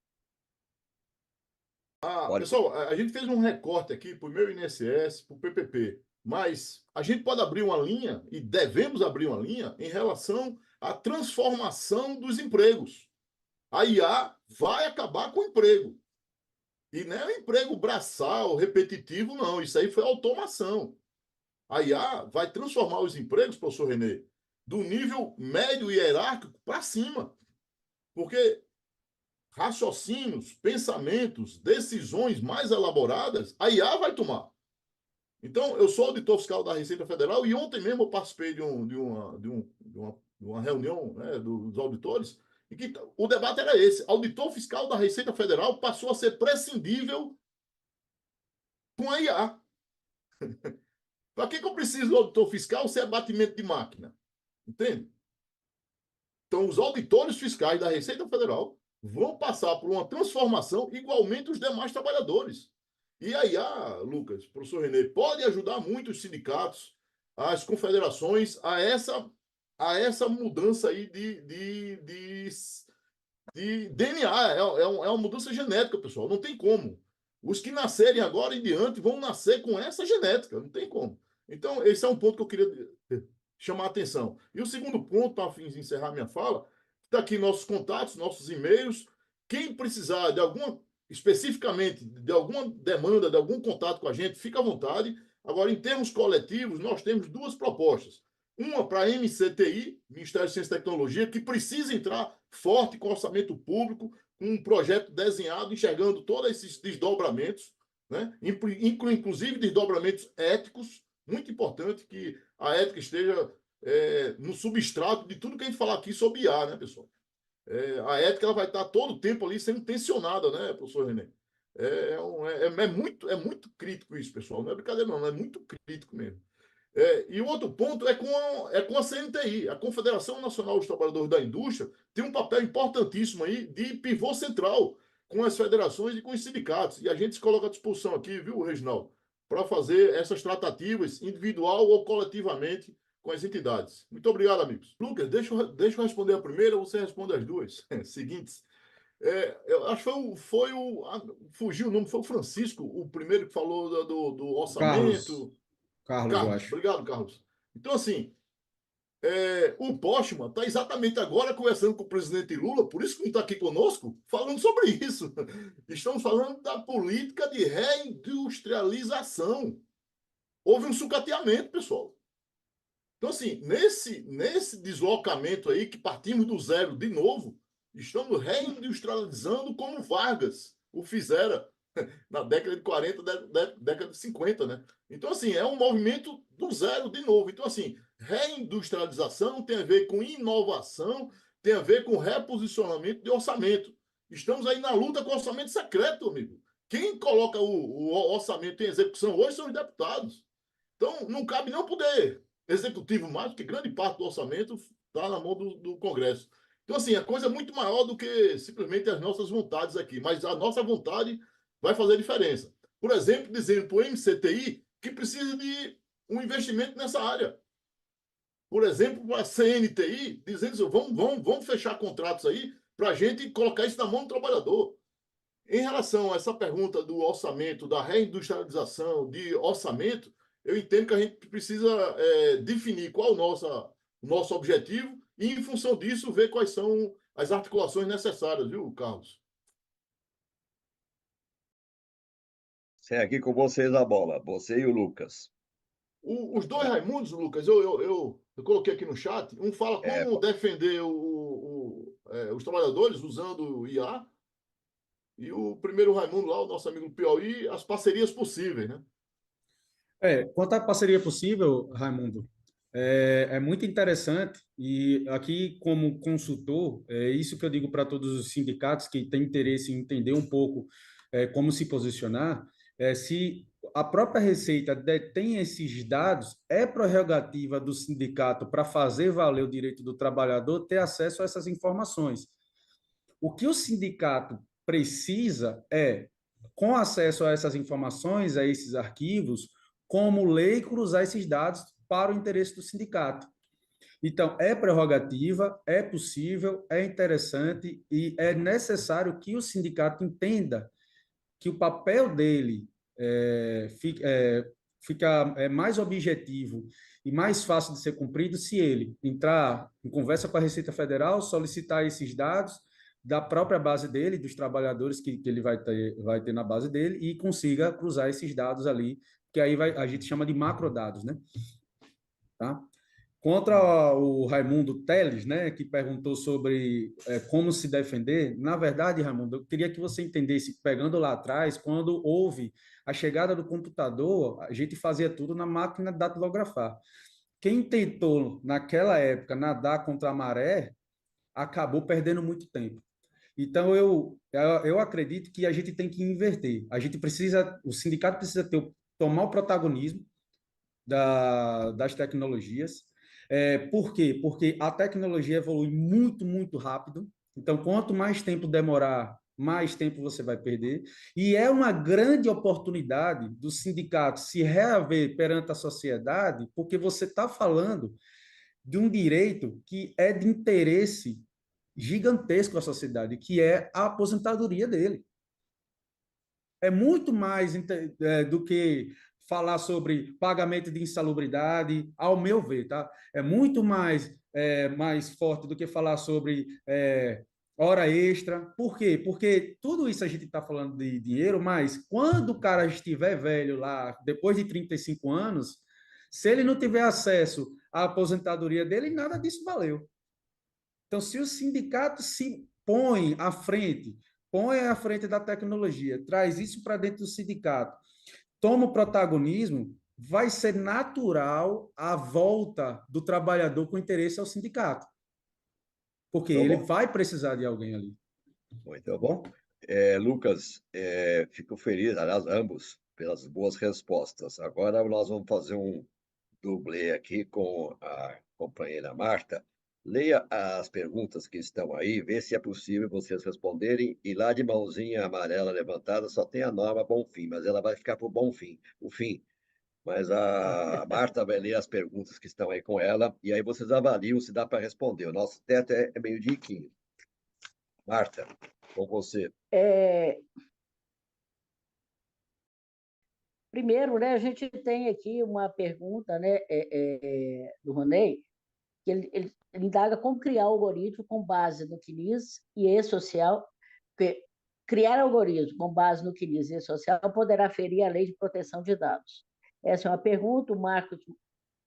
Pode. Pessoal, a gente fez um recorte aqui para o meu INSS, para o PPP, mas a gente pode abrir uma linha, e devemos abrir uma linha, em relação à transformação dos empregos. A IA vai acabar com o emprego. E não é um emprego braçal, repetitivo, não. Isso aí foi automação. A IA vai transformar os empregos, professor Renê, do nível médio e hierárquico para cima. Porque raciocínios, pensamentos, decisões mais elaboradas, a IA vai tomar. Então, eu sou auditor fiscal da Receita Federal e ontem mesmo eu participei de uma reunião, né, dos auditores, e que o debate era esse. Auditor fiscal da Receita Federal passou a ser prescindível com a IA. Para que eu preciso do auditor fiscal se é batimento de máquina? Entende? Então, os auditores fiscais da Receita Federal vão passar por uma transformação igualmente os demais trabalhadores. E a IA, Lucas, professor Renê, pode ajudar muito os sindicatos, as confederações a essa mudança aí de DNA. É uma mudança genética, pessoal. Não tem como. Os que nascerem agora em diante vão nascer com essa genética. Não tem como. Então, esse é um ponto que eu queria chamar a atenção. E o segundo ponto, para fins de encerrar minha fala, está aqui nossos contatos, nossos e-mails. Quem precisar especificamente de alguma demanda, de algum contato com a gente, fica à vontade. Agora, em termos coletivos, nós temos duas propostas. Uma para a MCTI, Ministério de Ciência e Tecnologia, que precisa entrar forte com orçamento público, com um projeto desenhado, enxergando todos esses desdobramentos, né? Inclusive desdobramentos éticos, muito importante que a ética esteja no substrato de tudo que a gente falar aqui sobre IA, né, pessoal? A ética ela vai estar todo o tempo ali sendo tensionada, né, professor René? É muito crítico isso, pessoal. Não é brincadeira, não, é muito crítico mesmo. E o outro ponto é com a CNTI. A Confederação Nacional dos Trabalhadores da Indústria tem um papel importantíssimo aí de pivô central com as federações e com os sindicatos. E a gente se coloca à disposição aqui, viu, Reginaldo, para fazer essas tratativas individual ou coletivamente com as entidades. Muito obrigado, amigos. Lucas, deixa eu responder a primeira, você responde as duas seguintes. Eu acho que fugiu o nome, foi o Francisco, o primeiro que falou do orçamento. Carlos, eu Carlos, acho. obrigado, Carlos. Então, assim, o Postman está exatamente agora conversando com o presidente Lula, por isso que não está aqui conosco, falando sobre isso. Estamos falando da política de reindustrialização. Houve um sucateamento, pessoal. Então, assim, nesse deslocamento aí, que partimos do zero de novo, estamos reindustrializando como Vargas o fizera na década de 40, década de 50, né? Então, assim, é um movimento do zero de novo. Então, assim, reindustrialização tem a ver com inovação, tem a ver com reposicionamento de orçamento. Estamos aí na luta com o orçamento secreto, amigo. Quem coloca o orçamento em execução hoje são os deputados. Então, não cabe nem o poder executivo mais, porque grande parte do orçamento está na mão do Congresso. Então, assim, a coisa é muito maior do que simplesmente as nossas vontades aqui, mas a nossa vontade vai fazer diferença. por exemplo, dizendo para o MCTI que precisa de um investimento nessa área. Por exemplo, para a CNTI, dizendo assim, vamos fechar contratos aí para a gente colocar isso na mão do trabalhador. Em relação a essa pergunta do orçamento, da reindustrialização, de orçamento, eu entendo que a gente precisa definir qual é o nosso objetivo e, em função disso, ver quais são as articulações necessárias, viu, Carlos? Segue aqui com vocês a bola, você e o Lucas. Os dois Raimundos, Lucas, eu coloquei aqui no chat, um fala como defender os trabalhadores usando o IA, e o primeiro Raimundo lá, o nosso amigo do Piauí, as parcerias possíveis, né? Quanto à parceria possível, Raimundo, é muito interessante e aqui como consultor, é isso que eu digo para todos os sindicatos que têm interesse em entender um pouco como se posicionar, se a própria Receita detém esses dados, é prerrogativa do sindicato para fazer valer o direito do trabalhador ter acesso a essas informações. O que o sindicato precisa é, com acesso a essas informações, a esses arquivos, como lei, cruzar esses dados para o interesse do sindicato. Então, é prerrogativa, é possível, é interessante e é necessário que o sindicato entenda que o papel dele fica mais objetivo e mais fácil de ser cumprido se ele entrar em conversa com a Receita Federal, solicitar esses dados da própria base dele, dos trabalhadores que ele vai ter na base dele e consiga cruzar esses dados ali, que aí a gente chama de macrodados, né? Tá? Contra o Raimundo Teles, né, que perguntou sobre como se defender, na verdade, Raimundo, eu queria que você entendesse, pegando lá atrás, quando houve a chegada do computador, a gente fazia tudo na máquina de datilografar. Quem tentou, naquela época, nadar contra a maré, acabou perdendo muito tempo. Então, eu acredito que a gente tem que inverter. O sindicato precisa tomar o protagonismo das tecnologias. Por quê? Porque a tecnologia evolui muito, muito rápido. Então, quanto mais tempo demorar, mais tempo você vai perder. E é uma grande oportunidade do sindicato se reaver perante a sociedade, porque você está falando de um direito que é de interesse gigantesco à sociedade, que é a aposentadoria dele. É muito mais do que falar sobre pagamento de insalubridade, ao meu ver, tá? É muito mais forte do que falar sobre hora extra. Por quê? Porque tudo isso a gente está falando de dinheiro, mas quando o cara estiver velho lá, depois de 35 anos, se ele não tiver acesso à aposentadoria dele, nada disso valeu. Então, se o sindicato se põe à frente da tecnologia, traz isso para dentro do sindicato, toma o protagonismo, vai ser natural a volta do trabalhador com interesse ao sindicato. Porque ele vai precisar de alguém ali. Muito bom. Lucas, fico feliz, aliás, ambos, pelas boas respostas. Agora nós vamos fazer um dublê aqui com a companheira Marta. Leia as perguntas que estão aí, vê se é possível vocês responderem. E lá de mãozinha amarela levantada só tem a Norma Bonfim, mas ela vai ficar por Bonfim, o fim. Mas a Marta vai ler as perguntas que estão aí com ela, e aí vocês avaliam se dá para responder. O nosso teto é meio-dia e 15. Marta, com você. Primeiro, né, a gente tem aqui uma pergunta, né, do Ronei, que ele indaga como criar algoritmo com base no QNIS e E-Social, porque criar algoritmo com base no QNIS e E-Social poderá ferir a lei de proteção de dados. Essa é uma pergunta, o Marcos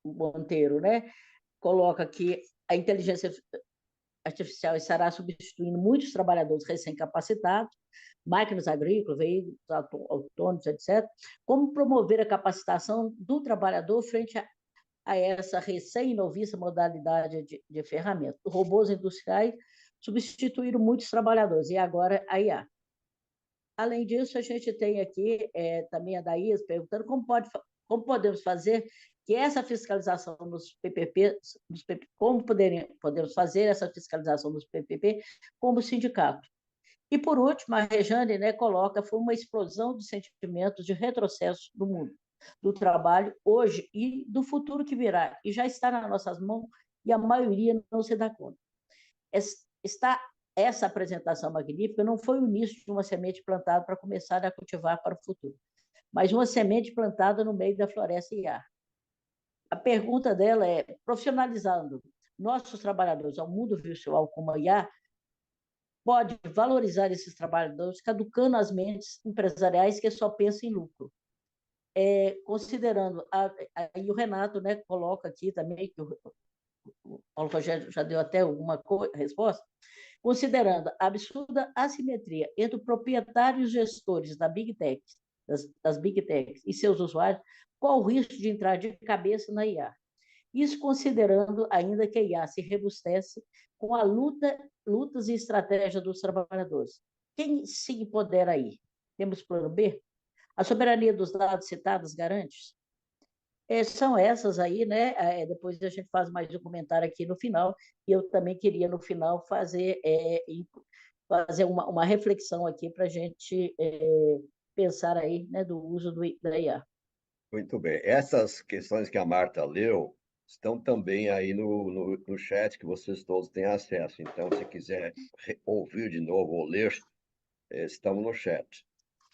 Monteiro, né, coloca que a inteligência artificial estará substituindo muitos trabalhadores recém-capacitados, máquinas agrícolas, veículos autônomos, etc. Como promover a capacitação do trabalhador frente a essa recém-novíssima modalidade de ferramenta? Robôs industriais substituíram muitos trabalhadores, e agora a IA. Além disso, a gente tem aqui também a Daís perguntando como podemos fazer que essa fiscalização nos PPP, como podemos fazer essa fiscalização nos PPP como sindicato. E, por último, a Rejane, né, coloca, foi uma explosão de sentimentos de retrocesso do mundo, do trabalho hoje e do futuro que virá, e já está nas nossas mãos e a maioria não se dá conta. Está essa apresentação magnífica não foi o início de uma semente plantada para começar a cultivar para o futuro, mas uma semente plantada no meio da floresta IA. A pergunta dela é, profissionalizando nossos trabalhadores ao mundo virtual como a IA, pode valorizar esses trabalhadores, caducando as mentes empresariais que só pensam em lucro. Considerando, aí o Renato, né, coloca aqui também, que o Paulo Rogério já deu até uma resposta, considerando a absurda assimetria entre os proprietários e gestores da Big Tech, das Big Techs e seus usuários, qual o risco de entrar de cabeça na IA? Isso considerando ainda que a IA se rebustece com a lutas e estratégia dos trabalhadores. Quem se empodera aí? Temos plano B? A soberania dos dados citados garante? São essas aí, né? Depois a gente faz mais um comentário aqui no final, e eu também queria, no final, fazer uma reflexão aqui para a gente pensar aí, né, do uso da IA. Muito bem. Essas questões que a Marta leu estão também aí no chat, que vocês todos têm acesso. Então, se quiser ouvir de novo ou ler, estamos no chat.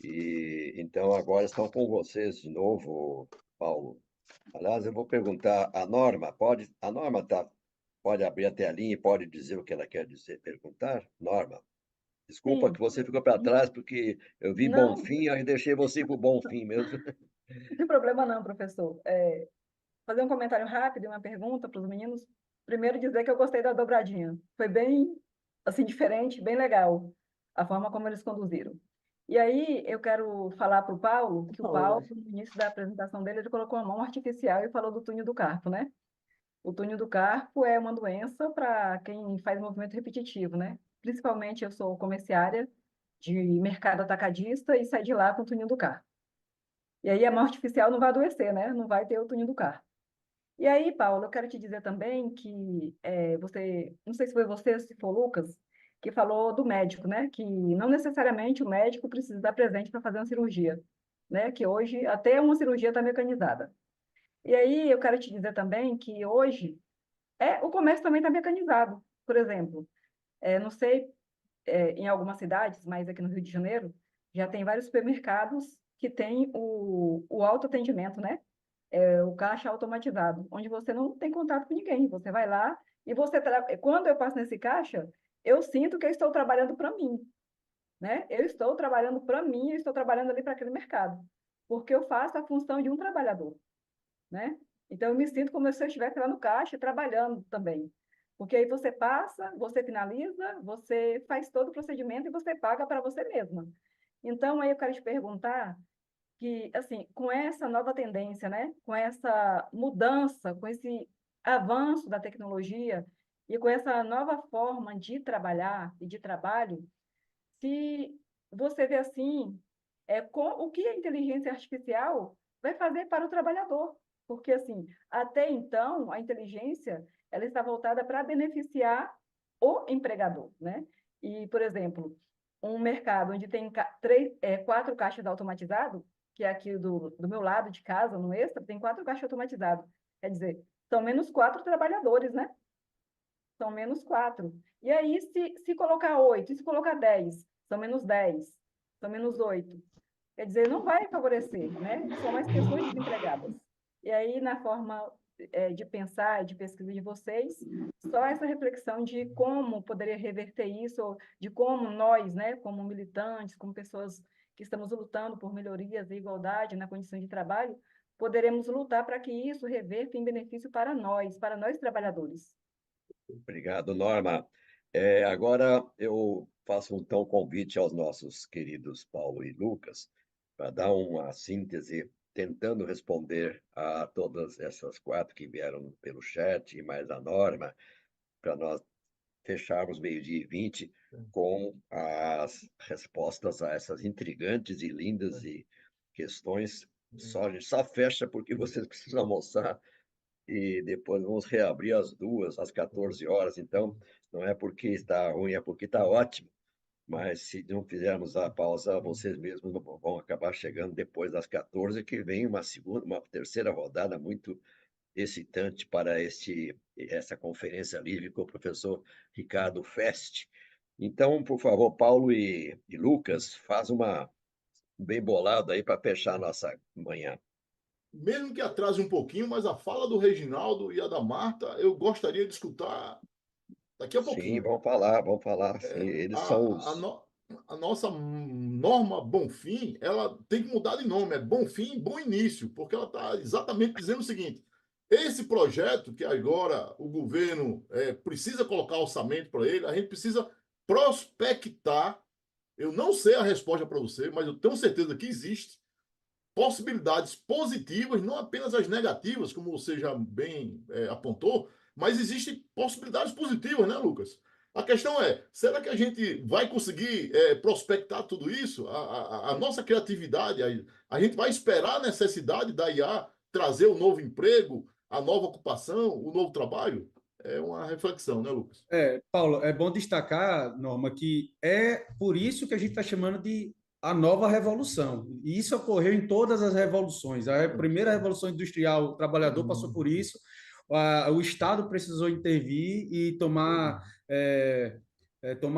E então agora estão com vocês de novo, Paulo. Aliás, eu vou perguntar, a Norma pode abrir a telinha e pode dizer o que ela quer dizer, perguntar? Norma, desculpa Sim, que você ficou para trás, porque eu vi não, Bonfim, aí deixei você ir para o Bonfim mesmo. não tem problema não, professor. Fazer um comentário rápido e uma pergunta para os meninos. Primeiro dizer que eu gostei da dobradinha. Foi bem, assim, diferente, bem legal, a forma como eles conduziram. E aí eu quero falar para o Paulo, que o Paulo, no início da apresentação dele, ele colocou a mão artificial e falou do túnel do carpo, né? O túnel do carpo é uma doença para quem faz movimento repetitivo, né? Principalmente eu sou comerciária de mercado atacadista e saí de lá com o túnel do carpo. E aí a mão artificial não vai adoecer, né? Não vai ter o túnel do carpo. E aí, Paulo, eu quero te dizer também que você, não sei se foi você ou se foi o Lucas, que falou do médico, né? Que não necessariamente o médico precisa estar presente para fazer uma cirurgia, né? Que hoje até uma cirurgia está mecanizada. E aí eu quero te dizer também que hoje o comércio também está mecanizado. Por exemplo, não sei, em algumas cidades, mas aqui no Rio de Janeiro, já tem vários supermercados que têm o autoatendimento, né? O caixa automatizado, onde você não tem contato com ninguém. Você vai lá e quando eu passo nesse caixa, eu sinto que eu estou trabalhando para mim, né? Eu estou trabalhando para mim, eu estou trabalhando ali para aquele mercado, porque eu faço a função de um trabalhador, né? Então, eu me sinto como se eu estivesse lá no caixa trabalhando também. Porque aí você passa, você finaliza, você faz todo o procedimento e você paga para você mesma. Então, aí eu quero te perguntar que, assim, com essa nova tendência, né? Com essa mudança, com esse avanço da tecnologia e com essa nova forma de trabalhar e de trabalho, se você vê assim, o que a inteligência artificial vai fazer para o trabalhador. Porque, assim, até então, a inteligência ela está voltada para beneficiar o empregador, né? E, por exemplo, um mercado onde tem quatro caixas automatizados, que é aqui do meu lado de casa, no Extra, tem quatro caixas automatizados. Quer dizer, são menos quatro trabalhadores, né? São menos quatro. E aí, se colocar 8, e se colocar 10, são menos 10, são menos 8. Quer dizer, não vai favorecer, né? São mais pessoas desempregadas. E aí, na forma de pensar, de pesquisa de vocês, só essa reflexão de como poderia reverter isso, de como nós, né, como militantes, como pessoas que estamos lutando por melhorias e igualdade na condição de trabalho, poderemos lutar para que isso reverta em benefício para nós trabalhadores. Obrigado, Norma. Agora eu faço então um convite aos nossos queridos Paulo e Lucas para dar uma síntese, tentando responder a todas essas quatro que vieram pelo chat e mais a Norma, para nós fecharmos meio-dia e 20 com as respostas a essas intrigantes e lindas questões. A gente só fecha porque vocês precisam almoçar e depois vamos reabrir às 14 horas. Então, não é porque está ruim, é porque está ótimo. mas se não fizermos a pausa, vocês mesmos vão acabar chegando depois das 14, que vem uma terceira rodada muito excitante para essa conferência livre com o professor Ricardo Fest. Então, por favor, Paulo e Lucas, faz um bem bolado aí para fechar a nossa manhã. Mesmo que atrase um pouquinho, mas a fala do Reginaldo e a da Marta, eu gostaria de escutar daqui a Sim, pouquinho. vamos falar, sim, eles são A, a, os... no- a nossa norma Bonfim, ela tem que mudar de nome, é Bonfim Bom Início, porque ela está exatamente dizendo o seguinte: esse projeto que agora o governo precisa colocar orçamento para ele, a gente precisa prospectar. Eu não sei a resposta para você, mas eu tenho certeza que existe possibilidades positivas, não apenas as negativas, como você já bem apontou, mas existem possibilidades positivas, né, Lucas? A questão é, será que a gente vai conseguir prospectar tudo isso? A nossa criatividade, a gente vai esperar a necessidade da IA trazer o novo emprego, a nova ocupação, o novo trabalho? É uma reflexão, né, Lucas? Paulo, é bom destacar, Norma, que é por isso que a gente está chamando de a nova revolução. E isso ocorreu em todas as revoluções. A primeira revolução industrial, o trabalhador passou por isso, o Estado precisou intervir e tomar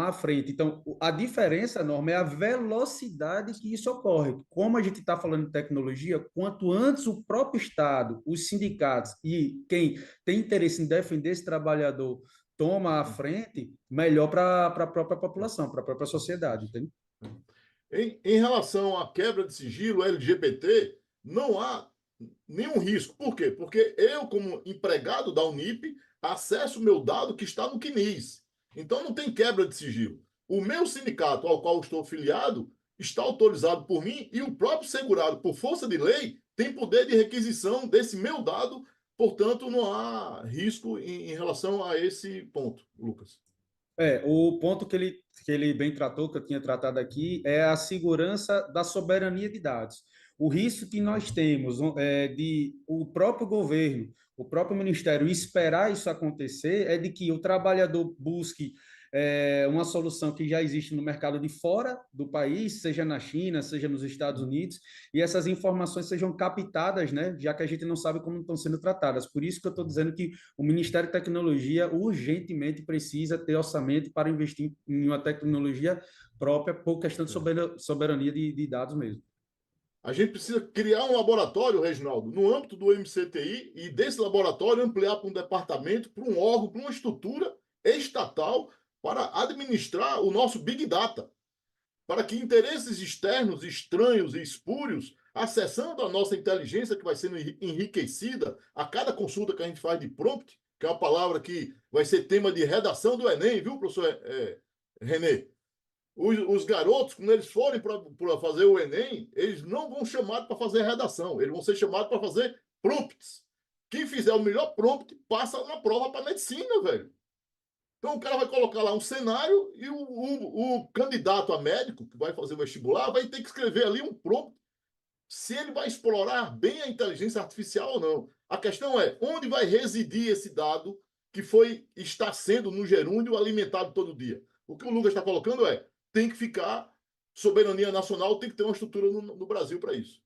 a frente. Então, a diferença, Norma, é a velocidade que isso ocorre. Como a gente está falando de tecnologia, quanto antes o próprio Estado, os sindicatos e quem tem interesse em defender esse trabalhador toma a frente, melhor para a própria população, para a própria sociedade, entende? Em relação à quebra de sigilo LGBT, não há nenhum risco. Por quê? Porque eu, como empregado da Unip, acesso o meu dado que está no CNIS. Então não tem quebra de sigilo. O meu sindicato, ao qual estou filiado, está autorizado por mim e o próprio segurado, por força de lei, tem poder de requisição desse meu dado. Portanto, não há risco em relação a esse ponto, Lucas. O ponto que ele bem tratou, que eu tinha tratado aqui, é a segurança da soberania de dados. O risco que nós temos de o próprio governo, o próprio ministério esperar isso acontecer é de que o trabalhador busque uma solução que já existe no mercado de fora do país, seja na China, seja nos Estados Unidos, e essas informações sejam captadas, né, já que a gente não sabe como estão sendo tratadas. Por isso que eu estou dizendo que o Ministério da Tecnologia urgentemente precisa ter orçamento para investir em uma tecnologia própria por questão de soberania de dados mesmo. A gente precisa criar um laboratório, Reginaldo, no âmbito do MCTI e desse laboratório ampliar para um departamento, para um órgão, para uma estrutura estatal para administrar o nosso Big Data, para que interesses externos, estranhos e espúrios, acessando a nossa inteligência que vai sendo enriquecida a cada consulta que a gente faz de prompt, que é uma palavra que vai ser tema de redação do Enem, viu, professor Renê? Os garotos, quando eles forem para fazer o Enem, eles não vão chamados para fazer redação, eles vão ser chamados para fazer prompts. Quem fizer o melhor prompt passa na prova para medicina, velho. Então o cara vai colocar lá um cenário e o candidato a médico que vai fazer o vestibular vai ter que escrever ali um prompt se ele vai explorar bem a inteligência artificial ou não. A questão é onde vai residir esse dado que está sendo no gerúndio alimentado todo dia. O que o Lucas está colocando tem que ficar soberania nacional, tem que ter uma estrutura no Brasil para isso.